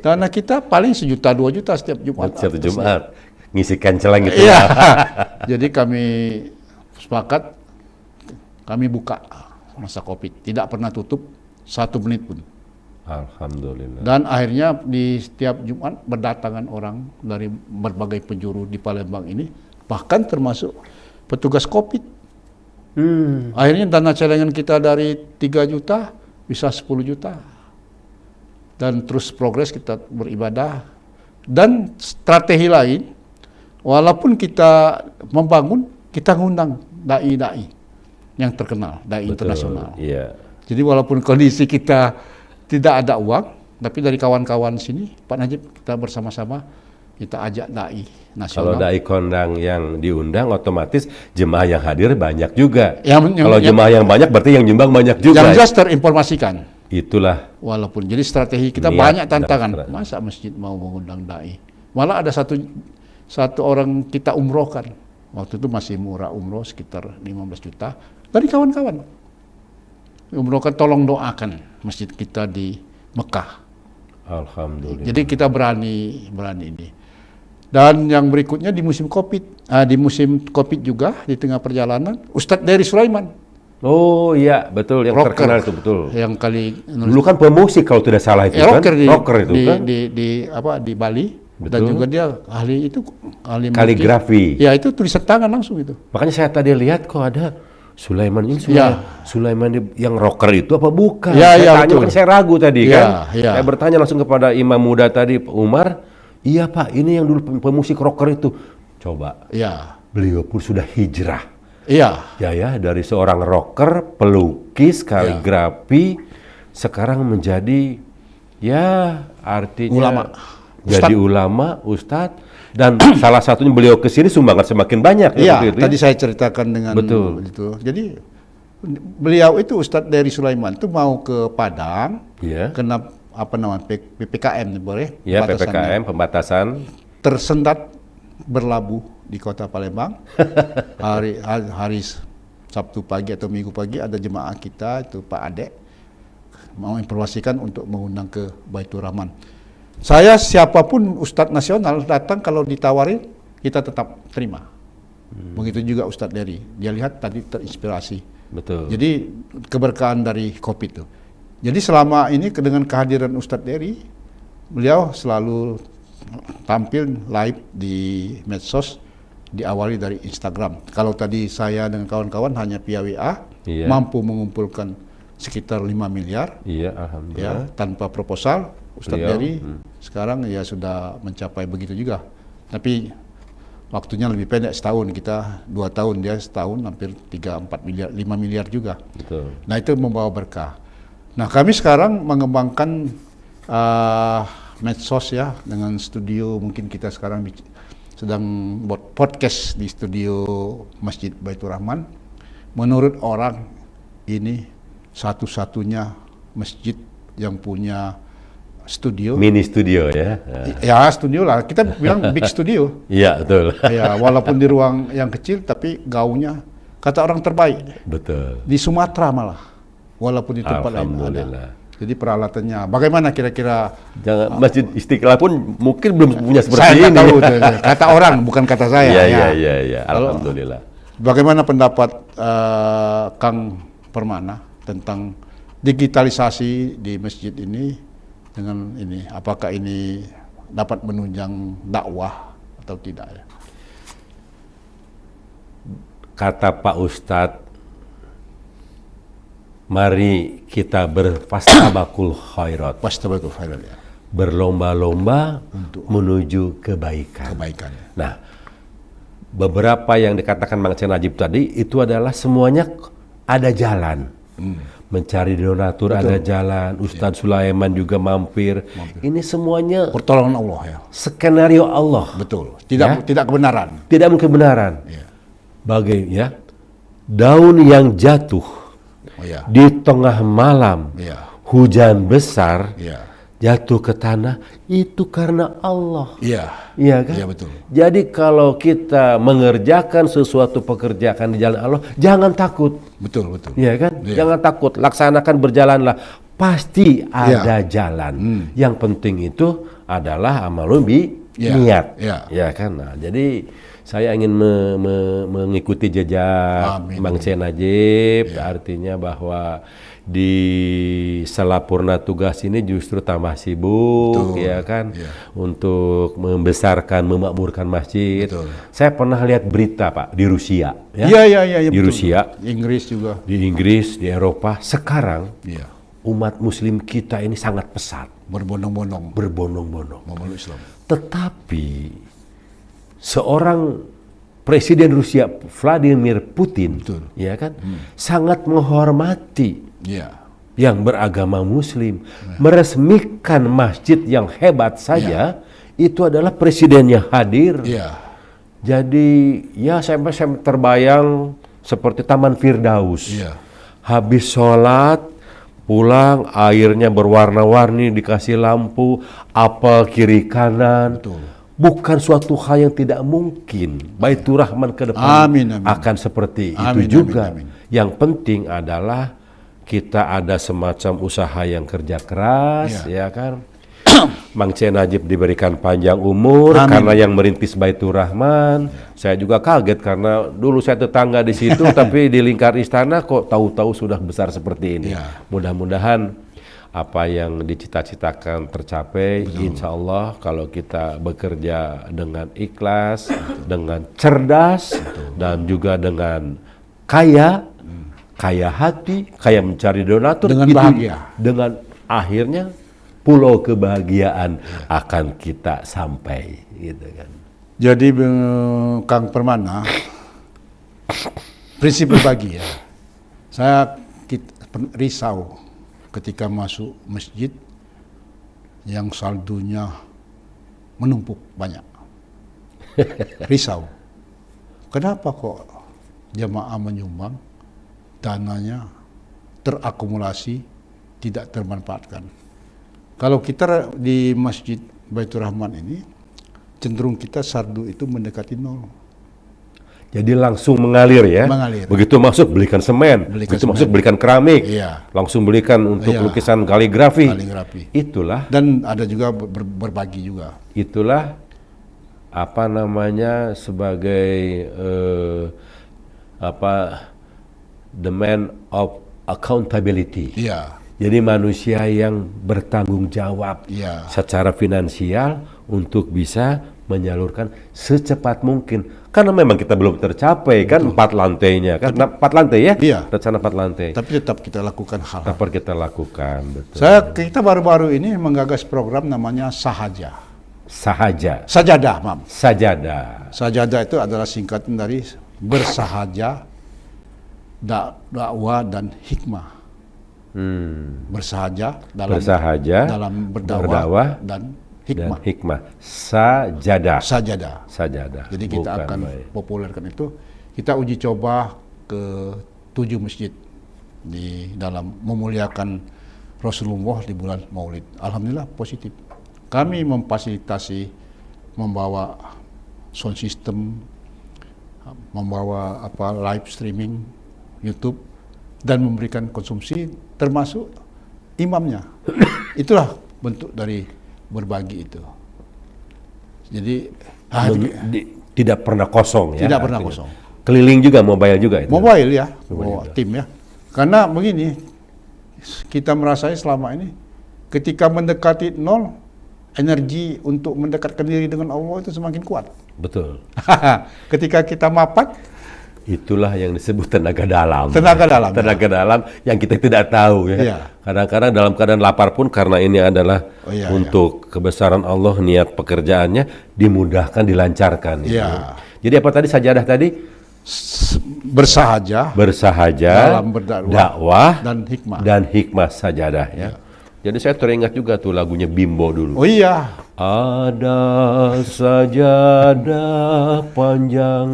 A: Dana kita paling 1 juta 2 juta setiap Jumat.
B: Satu Jumat ngisikan celang gitu.
A: Iya. Jadi kami sepakat, kami buka masa Covid. Tidak pernah tutup 1 menit pun.
B: Alhamdulillah.
A: Dan akhirnya di setiap Jumat berdatangan orang dari berbagai penjuru di Palembang ini, bahkan termasuk petugas Covid. Akhirnya dana celengan kita dari 3 juta bisa 10 juta. Dan terus progres kita beribadah. Dan strategi lain, walaupun kita membangun, kita ngundang dai-dai yang terkenal, dai internasional.
B: Iya.
A: Jadi walaupun kondisi kita tidak ada uang, tapi dari kawan-kawan sini, Pak Najib kita bersama-sama kita ajak dai nasional.
B: Kalau dai kondang yang diundang, otomatis jemaah yang hadir banyak juga. Kalau jemaah yang banyak, berarti yang nyumbang banyak juga.
A: Yang jelas terinformasikan.
B: Itulah.
A: Walaupun jadi strategi kita
B: Niat
A: banyak tantangan.
B: dan
A: Masa masjid mau mengundang dai? Malah ada satu orang kita umrohkan. Waktu itu masih murah umroh sekitar 15 juta dari kawan-kawan. Umrohkan tolong doakan masjid kita di Mekah.
B: Alhamdulillah.
A: Jadi kita berani ini. Dan yang berikutnya di musim Covid juga di tengah perjalanan Ustadz Dery Sulaiman
B: Oh iya, betul, yang
A: Rocker.
B: terkenal itu betul.
A: Yang kali
B: Dulu kan pemusik kalau tidak salah itu kan,
A: rocker
B: rocker itu kan,
A: di Bali. Dan
B: Betul.
A: juga dia ahli melukis.
B: kaligrafi.
A: Ya, itu tulisan tangan langsung itu.
B: Makanya saya tadi lihat kok ada Sulaiman ini,
A: Ya.
B: Sulaiman yang rocker itu apa bukan?
A: Ya,
B: Saya
A: ya,
B: tanya,
A: betul.
B: kan saya ragu tadi
A: Ya,
B: kan.
A: ya.
B: Saya bertanya langsung kepada imam muda tadi, Pak Umar, iya Pak, ini yang dulu pemusik rocker itu. Coba,
A: Ya.
B: beliau pun sudah hijrah.
A: Iya.
B: Ya, dari seorang rocker, pelukis, kaligrafi, sekarang menjadi ya artinya
A: Ulama.
B: jadi ulama, ustadz, dan salah satunya beliau kesini sumbangan semakin banyak.
A: Iya,
B: waktu itu,
A: tadi saya ceritakan dengan
B: Betul.
A: itu. Jadi beliau itu Ustadz dari Sulaiman itu mau ke Padang,
B: Iya.
A: kena apa namanya PPKM boleh?
B: Ya,
A: Pembatasannya.
B: PPKM, pembatasan.
A: Tersendat berlabuh di kota Palembang. hari Sabtu pagi atau Minggu pagi ada jemaah kita itu Pak Ade mau informasikan untuk mengundang ke Baitur Rahman. Saya siapapun Ustadz nasional datang kalau ditawari kita tetap terima. Begitu juga Ustadz Dery. Dia lihat tadi terinspirasi.
B: Betul.
A: Jadi keberkahan dari kopi itu. Jadi selama ini dengan kehadiran Ustadz Dery, beliau selalu tampil live di medsos, diawali dari Instagram. Kalau tadi saya dengan kawan-kawan hanya via WA,
B: Iya.
A: mampu mengumpulkan sekitar 5 miliar
B: Iya,
A: ya
B: alhamdulillah.
A: tanpa proposal. Ustadz
B: Beliau,
A: Dery sekarang ya sudah mencapai begitu juga. Tapi waktunya lebih pendek, setahun, kita 2 tahun, dia setahun hampir 3-4 miliar, 5 miliar juga.
B: Betul.
A: Nah, itu membawa berkah. Nah, kami sekarang mengembangkan medsos ya dengan studio. Mungkin kita sekarang sedang buat podcast di studio Masjid Baitur Rahman. Menurut orang ini satu-satunya masjid yang punya studio.
B: Mini studio ya.
A: Ya, studio lah. Kita bilang big studio.
B: Iya, betul.
A: Ya, walaupun di ruang yang kecil tapi gaungnya kata orang terbaik
B: Betul.
A: di Sumatera malah. Walaupun di tempat lain ada.
B: Alhamdulillah.
A: Jadi peralatannya bagaimana kira-kira?
B: Jangan Masjid Istiqlal pun mungkin belum punya seperti
A: Saya nggak
B: ini.
A: tahu tuh, kata orang bukan kata saya.
B: Iya,
A: ya.
B: iya. Alhamdulillah.
A: Bagaimana pendapat Kang Permana tentang digitalisasi di masjid ini dengan ini? Apakah ini dapat menunjang dakwah atau tidak? Ya?
B: Kata Pak Ustadz, mari kita berfastabakul khairat,
A: Wastabaqul khairat, ya.
B: berlomba-lomba menuju kebaikan.
A: Kebaikan.
B: Nah, beberapa yang dikatakan Mang Cen Najib tadi itu adalah semuanya ada jalan. Mencari donatur ada jalan, Ustadz Sulaiman juga mampir. Ini semuanya
A: Pertolongan Allah ya.
B: skenario Allah.
A: Betul. Tidak kebenaran.
B: Tidak mungkin kebenaran.
A: Ya.
B: Ya, daun yang jatuh
A: Oh ya.
B: di tengah malam,
A: Ya.
B: hujan besar,
A: Ya.
B: jatuh ke tanah, itu karena Allah.
A: Iya.
B: Iya kan?
A: Iya, betul.
B: Jadi kalau kita mengerjakan sesuatu pekerjaan di jalan Allah, jangan takut.
A: Betul, betul.
B: Iya kan?
A: Iya.
B: Jangan takut, laksanakan berjalanlah. Pasti ada jalan. Yang penting itu adalah amalun bi
A: Iya.
B: niat.
A: Iya.
B: Ya kan? Nah, jadi saya ingin mengikuti jejak
A: Amin.
B: Mang Cen Najib, artinya bahwa di selapurna tugas ini justru tambah sibuk,
A: Betul.
B: ya kan,
A: Iya.
B: untuk membesarkan, memakmurkan masjid.
A: Betul.
B: Saya pernah lihat berita Pak di Rusia, ya,
A: Iya,
B: di
A: betul.
B: Rusia,
A: Inggris juga.
B: di Inggris, di Eropa. Sekarang
A: Iya.
B: umat Muslim kita ini sangat pesat,
A: Berbondong-bondong
B: berbondong-bondong.
A: memeluk Islam.
B: Tetapi seorang Presiden Rusia Vladimir Putin,
A: Betul.
B: ya kan, sangat menghormati
A: Iya.
B: yang beragama Muslim, meresmikan masjid yang hebat saja, itu adalah presidennya hadir.
A: Iya.
B: Jadi ya saya terbayang seperti Taman Firdaus.
A: Iya.
B: Habis sholat, pulang, airnya berwarna-warni, dikasih lampu, apel kiri kanan.
A: Betul.
B: Bukan suatu hal yang tidak mungkin. Baitur Rahman ke depan
A: Amin, amin.
B: akan seperti
A: Amin,
B: itu juga.
A: amin, amin.
B: Yang penting adalah kita ada semacam usaha yang kerja keras, ya kan. Mang C. Najib diberikan panjang umur.
A: Amin.
B: Karena yang merintis Baitur Rahman. Saya juga kaget karena dulu saya tetangga di situ, tapi di lingkar istana kok tahu-tahu sudah besar seperti ini.
A: Ya.
B: Mudah-mudahan apa yang dicita-citakan tercapai. Insya Allah kalau kita bekerja dengan ikhlas, dengan cerdas, dan juga dengan kaya hati, kaya mencari donatur,
A: Dengan
B: itu
A: bahagia.
B: dengan akhirnya pulau kebahagiaan akan kita sampai, gitu kan.
A: Jadi Kang Permana, prinsip berbagi ya. Saya risau ketika masuk masjid yang saldonya menumpuk banyak. Risau. Kenapa kok jamaah menyumbang, dananya terakumulasi, tidak termanfaatkan. Kalau kita di Masjid Baitur Rahman ini, cenderung kita saldo itu mendekati nol.
B: Jadi langsung mengalir ya.
A: Mengalir.
B: Begitu masuk belikan semen, begitu
A: semen.
B: masuk belikan keramik,
A: Iya.
B: langsung belikan untuk
A: Iya.
B: lukisan kaligrafi.
A: Kaligrafi.
B: Itulah
A: Dan ada juga berbagi juga.
B: itulah apa namanya sebagai the man of accountability.
A: Iya.
B: Jadi manusia yang bertanggung jawab
A: Iya.
B: secara finansial untuk bisa menyalurkan secepat mungkin. Karena memang kita belum tercapai kan 4 lantainya kan. 4 lantai ya?
A: Iya.
B: Rencana 4 lantai.
A: Tapi tetap kita lakukan hal-hal.
B: Apa kita lakukan? Betul.
A: Kita baru-baru ini menggagas program namanya Sahaja.
B: Sahaja.
A: Sajadah, Mam.
B: Sajadah.
A: Sajadah itu adalah singkatan dari bersahaja, dakwah dan hikmah. Bersahaja dalam berdakwah dan hikmah.
B: Dan hikmah. Sajadah.
A: Sajadah.
B: Sajadah.
A: Jadi kita
B: Bukan
A: akan
B: baik.
A: populerkan itu. Kita uji coba ke 7 masjid di dalam memuliakan Rasulullah di bulan Maulid. Alhamdulillah positif. Kami memfasilitasi, membawa sound system, membawa live streaming YouTube, dan memberikan konsumsi termasuk imamnya. Itulah bentuk dari berbagi itu. Jadi
B: Tidak pernah kosong ya.
A: tidak pernah
B: artinya.
A: kosong.
B: Keliling juga, mobile juga itu.
A: Mobile ya, bawa tim ya. Karena begini, kita merasai selama ini, ketika mendekati nol, energi untuk mendekatkan diri dengan Allah itu semakin kuat.
B: Betul.
A: Ketika kita mapat,
B: Itulah yang disebut tenaga dalam.
A: Tenaga dalam,
B: Tenaga dalam yang kita tidak tahu ya.
A: Iya.
B: Kadang-kadang dalam keadaan lapar pun karena ini adalah untuk kebesaran Allah, niat pekerjaannya dimudahkan, dilancarkan.
A: Iya.
B: Jadi apa tadi sajadah tadi?
A: bersahaja
B: Bersahaja,
A: dalam berdakwah
B: dakwah
A: dan hikmah.
B: hikmah sajadah ya. Jadi saya teringat juga tuh lagunya Bimbo dulu.
A: Oh iya,
B: Ada sajadah panjang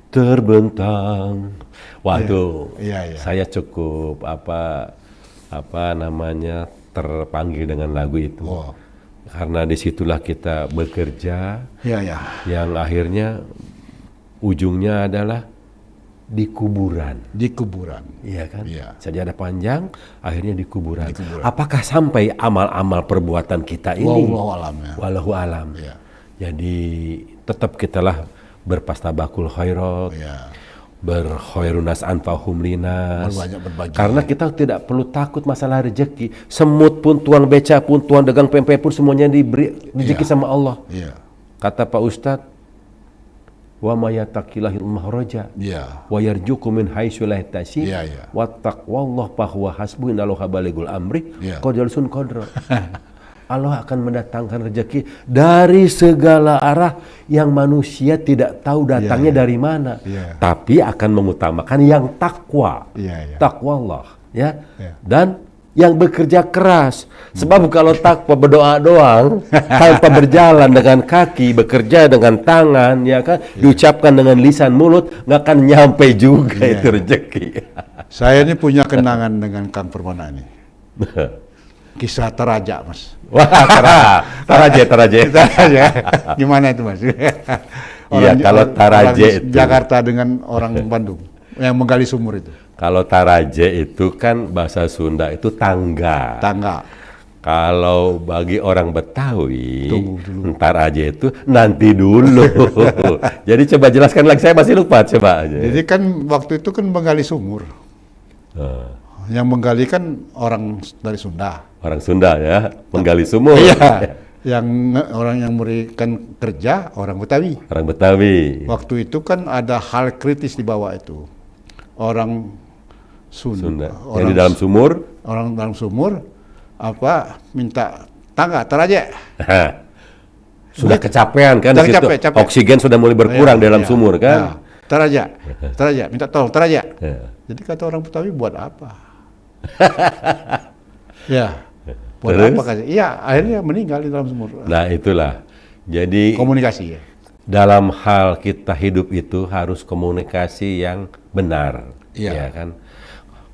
B: terbentang. Waduh,
A: Iya.
B: saya cukup apa namanya terpanggil dengan lagu itu.
A: Oh.
B: Karena disitulah kita bekerja,
A: Iya.
B: yang akhirnya ujungnya adalah di kuburan.
A: Di kuburan.
B: Iya kan?
A: Iya.
B: Sajadah panjang, akhirnya di kuburan. Apakah sampai amal-amal perbuatan kita ini?
A: Wallahu alam ya.
B: Wallahu alam.
A: Iya.
B: Jadi tetap kitalah berpastabakul khairat,
A: Iya.
B: berkhairunas anfahum linas.
A: Berbanyak berbagi.
B: Karena kita tidak perlu takut masalah rezeki. Semut pun, tuang beca pun, tuang dagang pempek pun semuanya diberi rezeki sama Allah.
A: Iya.
B: Kata Pak Ustadz, wa mayatakilahil mahroja
A: Iya.
B: wa yarjuku min haitsu la yahtasib
A: Iya.
B: wa taqwallahu fahuwa hasbuh innallaha baligul amri
A: Iya.
B: qad jalsun qadra. Allah akan mendatangkan rezeki dari segala arah yang manusia tidak tahu datangnya dari mana.
A: Iya.
B: Tapi akan mengutamakan yang takwa.
A: Iya.
B: Takwa Allah ya.
A: Iya.
B: Dan yang bekerja keras. Sebab kalau takwa berdoa doang tanpa berjalan dengan kaki, bekerja dengan tangan, ya kan, diucapkan dengan lisan mulut, nggak akan nyampe juga itu rezeki.
A: Saya ini punya kenangan dengan Kang Permana ini. Kisah Taraja, Mas.
B: Wah, Taraje.
A: Taraja. Gimana itu, Mas?
B: Iya, kalau Taraje itu.
A: Jakarta dengan orang Bandung yang menggali sumur itu.
B: Kalau Taraje itu kan bahasa Sunda itu tangga.
A: Tangga.
B: Kalau bagi orang Betawi,
A: Tunggu dulu.
B: ntar aja itu nanti dulu. Jadi coba jelaskan lagi, saya masih lupa, coba aja.
A: Jadi kan waktu itu kan menggali sumur.
B: Ah,
A: Yang menggali kan orang dari Sunda.
B: orang Sunda ya, menggali sumur.
A: Iya. Orang yang memberikan kerja orang Betawi.
B: Orang Betawi.
A: Waktu itu kan ada hal kritis di bawah itu. Orang
B: Sunda. Yang
A: Orang,
B: di dalam sumur.
A: orang dalam sumur minta tangga teraja.
B: Sudah kecapean kan
A: Sudah
B: di situ.
A: capek.
B: Oksigen sudah mulai berkurang dalam sumur kan.
A: Teraja, minta tolong teraja.
B: Ya.
A: Jadi kata orang Betawi buat apa? Ya, buat
B: Terus?
A: apa kata? Iya, akhirnya meninggal di dalam sumur.
B: Nah itulah. Jadi
A: Komunikasi ya.
B: dalam hal kita hidup itu harus komunikasi yang benar.
A: Iya.
B: Ya kan.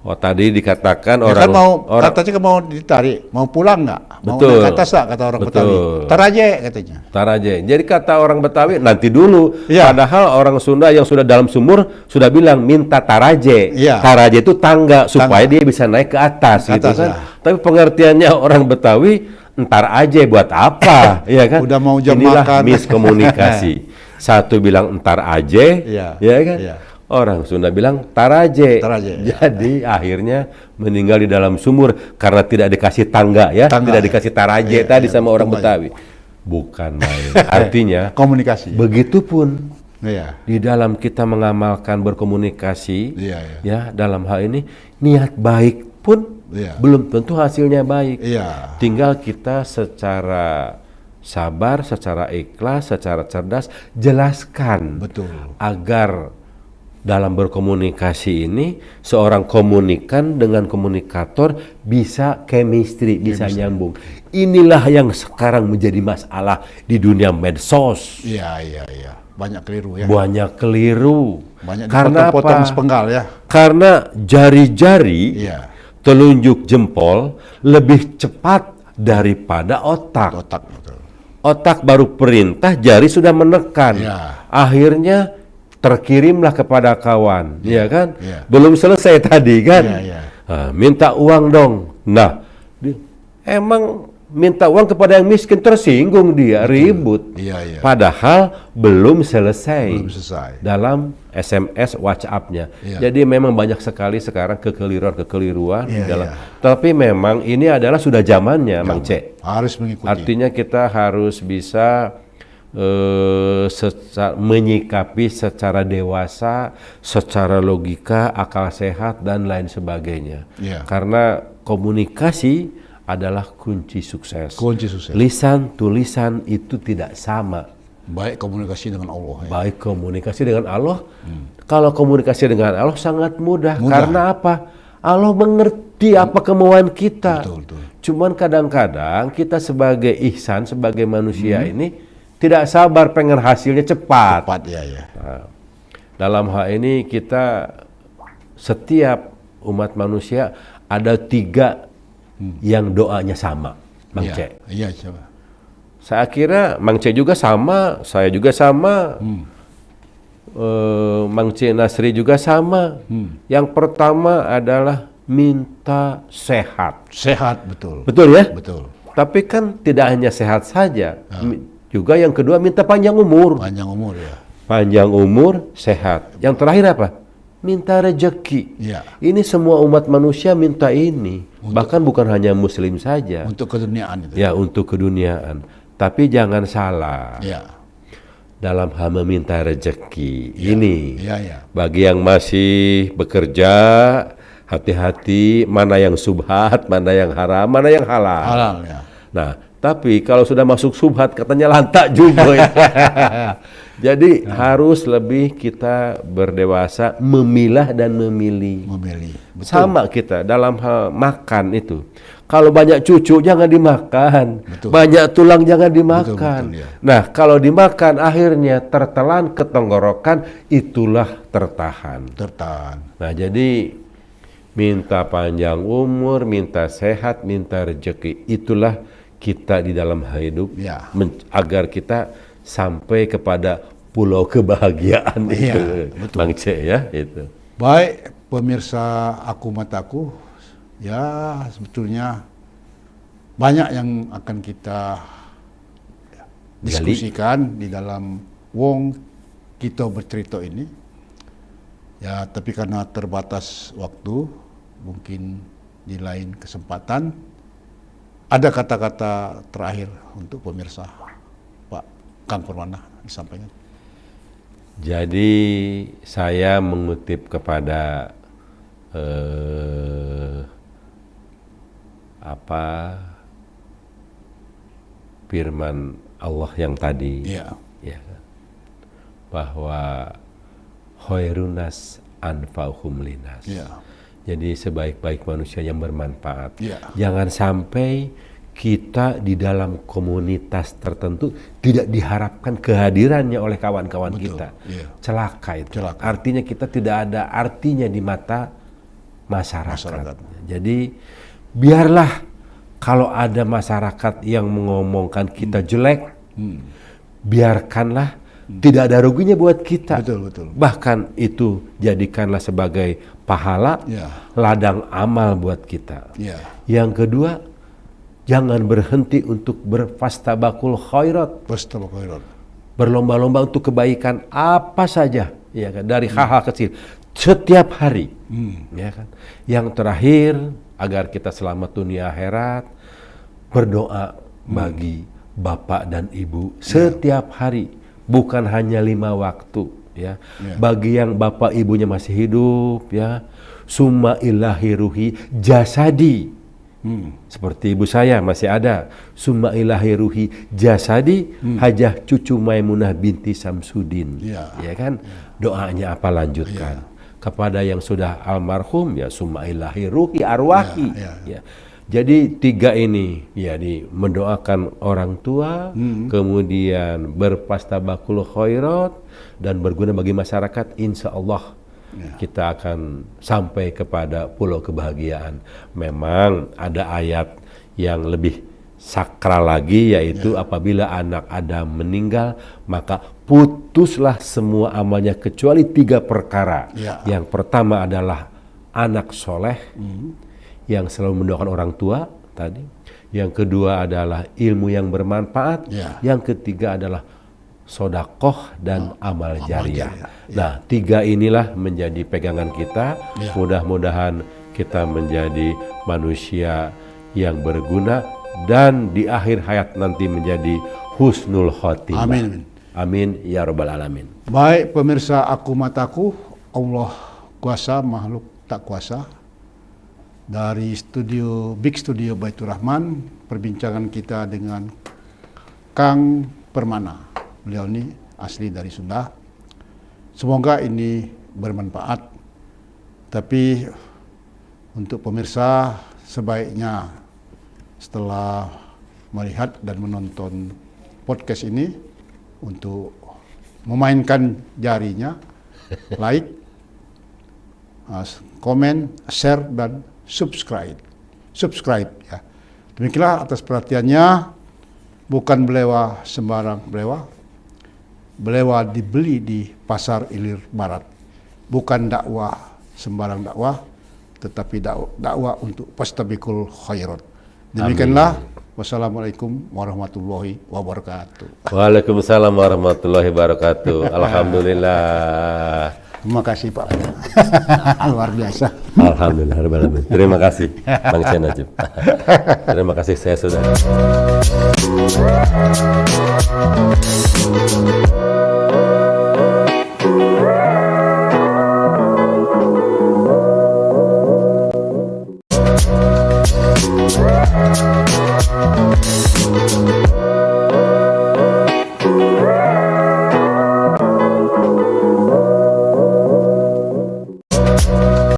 B: Oh tadi dikatakan
A: Ya
B: orang
A: kan katanya kan mau ditarik, mau pulang nggak? Mau
B: Betul.
A: naik ke atas nggak kata orang
B: Betul.
A: Betawi? Teraja katanya.
B: Ntar aja. Jadi kata orang Betawi nanti dulu.
A: Iya.
B: Padahal orang Sunda yang sudah dalam sumur sudah bilang minta taraje.
A: Iya.
B: Taraje itu tangga supaya dia bisa naik ke atas,
A: Ke
B: gitu
A: atas,
B: kan.
A: ya.
B: Tapi pengertiannya orang Betawi ntar aja buat apa, ya kan?
A: Udah mau jam
B: Inilah
A: makan.
B: miskomunikasi. Satu bilang ntar aja,
A: Iya.
B: ya kan?
A: Iya.
B: Orang Sunda bilang taraje.
A: Taraje, ya.
B: Jadi akhirnya meninggal di dalam sumur karena tidak dikasih tangga ya,
A: Tangga,
B: tidak
A: ya.
B: dikasih taraje
A: Iya,
B: tadi
A: iya,
B: sama orang
A: tangga,
B: Betawi. Bukan main. Artinya
A: Komunikasi.
B: begitupun
A: Iya.
B: di dalam kita mengamalkan berkomunikasi,
A: Iya, iya.
B: ya dalam hal ini niat baik pun
A: Iya.
B: belum tentu hasilnya baik.
A: Iya.
B: Tinggal kita secara sabar, secara ikhlas, secara cerdas jelaskan
A: Betul.
B: agar dalam berkomunikasi ini seorang komunikan dengan komunikator bisa chemistry, bisa nyambung. Inilah yang sekarang menjadi masalah di dunia medsos.
A: Iya. Banyak keliru ya.
B: Banyak keliru.
A: Banyak
B: Karena
A: dipotong-potong
B: apa?
A: sepenggal ya.
B: Karena jari-jari,
A: Iya.
B: telunjuk jempol lebih cepat daripada otak.
A: Otak betul.
B: Otak baru perintah, jari sudah menekan.
A: Iya.
B: Akhirnya terkirimlah kepada kawan, ya kan?
A: Iya.
B: Belum selesai tadi kan?
A: Iya.
B: Ah, minta uang dong. Nah, emang minta uang kepada yang miskin, tersinggung dia, ribut.
A: Iya.
B: Padahal belum selesai.
A: Belum selesai.
B: Dalam SMS WhatsApp-nya.
A: Iya.
B: Jadi memang banyak sekali sekarang kekeliruan
A: Iya,
B: dalam.
A: iya.
B: Tapi memang ini adalah sudah zamannya, Mang Cek.
A: Harus mengikuti.
B: Artinya kita harus bisa menyikapi secara dewasa, secara logika, akal sehat dan lain sebagainya.
A: Iya.
B: Karena komunikasi adalah kunci sukses.
A: Kunci sukses.
B: Lisan tulisan itu tidak sama.
A: Baik komunikasi dengan Allah ya.
B: Baik komunikasi dengan Allah. Kalau komunikasi dengan Allah sangat mudah.
A: Mudah.
B: Karena apa? Allah mengerti apa kemauan kita.
A: Betul.
B: Cuman kadang-kadang kita sebagai ihsan, sebagai manusia ini tidak sabar, pengen hasilnya cepat.
A: Tepat ya.
B: Nah, dalam hal ini kita setiap umat manusia ada 3 yang doanya sama, Mang
A: Iya.
B: Cek.
A: Iya, coba.
B: Saya kira Mang Cek juga sama, saya juga sama, Mang Cek Nasri juga sama. Yang pertama adalah minta sehat.
A: Sehat betul.
B: Betul ya?
A: Betul.
B: Tapi kan tidak hanya sehat saja, juga yang kedua minta panjang umur.
A: Panjang umur ya.
B: Panjang umur, sehat. Yang terakhir apa? Minta rezeki.
A: Iya.
B: Ini semua umat manusia minta ini. Bahkan bukan hanya muslim saja.
A: Untuk keduniaan itu.
B: Ya, untuk keduniaan. Tapi jangan salah.
A: Iya.
B: Dalam hal meminta rezeki ini.
A: Iya.
B: Bagi yang masih bekerja, hati-hati mana yang subhat, mana yang haram, mana yang halal.
A: Halal ya.
B: Nah, tapi kalau sudah masuk subhat katanya lantak juga ya. Jadi harus lebih kita berdewasa memilah dan memilih.
A: Memilih. Betul.
B: Sama kita dalam hal makan itu. Kalau banyak cucu jangan dimakan.
A: Betul.
B: Banyak tulang jangan dimakan.
A: Betul, ya.
B: Nah, kalau dimakan akhirnya tertelan ke tenggorokan, itulah tertahan.
A: Tertahan.
B: Nah, jadi minta panjang umur, minta sehat, minta rezeki. Itulah kita di dalam hidup
A: Ya.
B: agar kita sampai kepada pulau kebahagiaan
A: Iya,
B: itu.
A: betul.
B: Bang C ya, itu.
A: Baik pemirsa Aku Mataku, ya sebetulnya banyak yang akan kita diskusikan di dalam Wong kita bercerita ini. Ya, tapi karena terbatas waktu, mungkin di lain kesempatan ada kata-kata terakhir untuk pemirsa, Pak Kang Permana disampaikan.
B: Jadi saya mengutip kepada firman Allah yang tadi,
A: Iya.
B: ya, bahwa khairunas anfa'uhum linas.
A: Iya.
B: Jadi sebaik-baik manusia yang bermanfaat.
A: Iya.
B: Jangan sampai kita di dalam komunitas tertentu tidak diharapkan kehadirannya oleh kawan-kawan
A: Betul,
B: kita.
A: iya.
B: Celaka itu.
A: Celaka.
B: Artinya kita tidak ada artinya di mata masyarakat. Jadi biarlah kalau ada masyarakat yang mengomongkan kita jelek, biarkanlah, tidak ada ruginya buat kita.
A: Betul, betul.
B: Bahkan itu jadikanlah sebagai pahala,
A: Ya.
B: ladang amal buat kita.
A: Iya.
B: Yang kedua, jangan berhenti untuk berfastabakul khairat,
A: Astagfirullah.
B: berlomba-lomba untuk kebaikan apa saja, ya kan, dari hal-hal kecil setiap hari, ya kan. Yang terakhir, agar kita selamat dunia akhirat, berdoa bagi bapak dan ibu setiap hari, bukan hanya 5 waktu, ya. Bagi yang bapak ibunya masih hidup, ya, summa ilahi ruhi jasadi. Seperti ibu saya masih ada, summa ilahi ruhi jasadi, Hajah cucu Maimunah binti Samsudin, ya kan. Doanya apa, lanjutkan. Kepada yang sudah almarhum, ya summa ilahi ruhi arwahi, ya. Jadi 3 ini, ya, mendoakan orang tua, kemudian berfastabakul khairat, dan berguna bagi masyarakat. Insya Allah kita akan sampai kepada pulau kebahagiaan. Memang ada ayat yang lebih sakral lagi, yaitu apabila anak Adam meninggal, maka putuslah semua amalnya kecuali 3 perkara. Yang pertama adalah anak soleh yang selalu mendoakan orang tua tadi. Yang kedua adalah ilmu yang bermanfaat. Yang ketiga adalah sodakoh dan amal jariah. Nah, 3 inilah menjadi pegangan kita. Mudah-mudahan kita menjadi manusia yang berguna dan di akhir hayat nanti menjadi husnul khotimah.
A: Amin.
B: Amin ya rabbal alamin.
A: Baik pemirsa Aku Mataku, Allah kuasa makhluk tak kuasa. Dari Big Studio Baitur Rahman, perbincangan kita dengan Kang Permana. Beliau ini asli dari Sunda. Semoga ini bermanfaat. Tapi untuk pemirsa, sebaiknya setelah melihat dan menonton podcast ini, untuk memainkan jarinya, like, komen, share, dan subscribe ya. Demikianlah atas perhatiannya. Bukan belewa sembarang belewa. Belewa dibeli di pasar Ilir Barat. Bukan dakwah sembarang dakwah, tetapi dakwah untuk fastabikul khairat. Demikianlah. Wassalamualaikum warahmatullahi wabarakatuh.
B: Waalaikumsalam warahmatullahi wabarakatuh. Alhamdulillah.
A: Terima kasih Pak. Luar biasa.
B: Alhamdulillah. Terima kasih Bang Cen Najib. Terima kasih, saya sudah.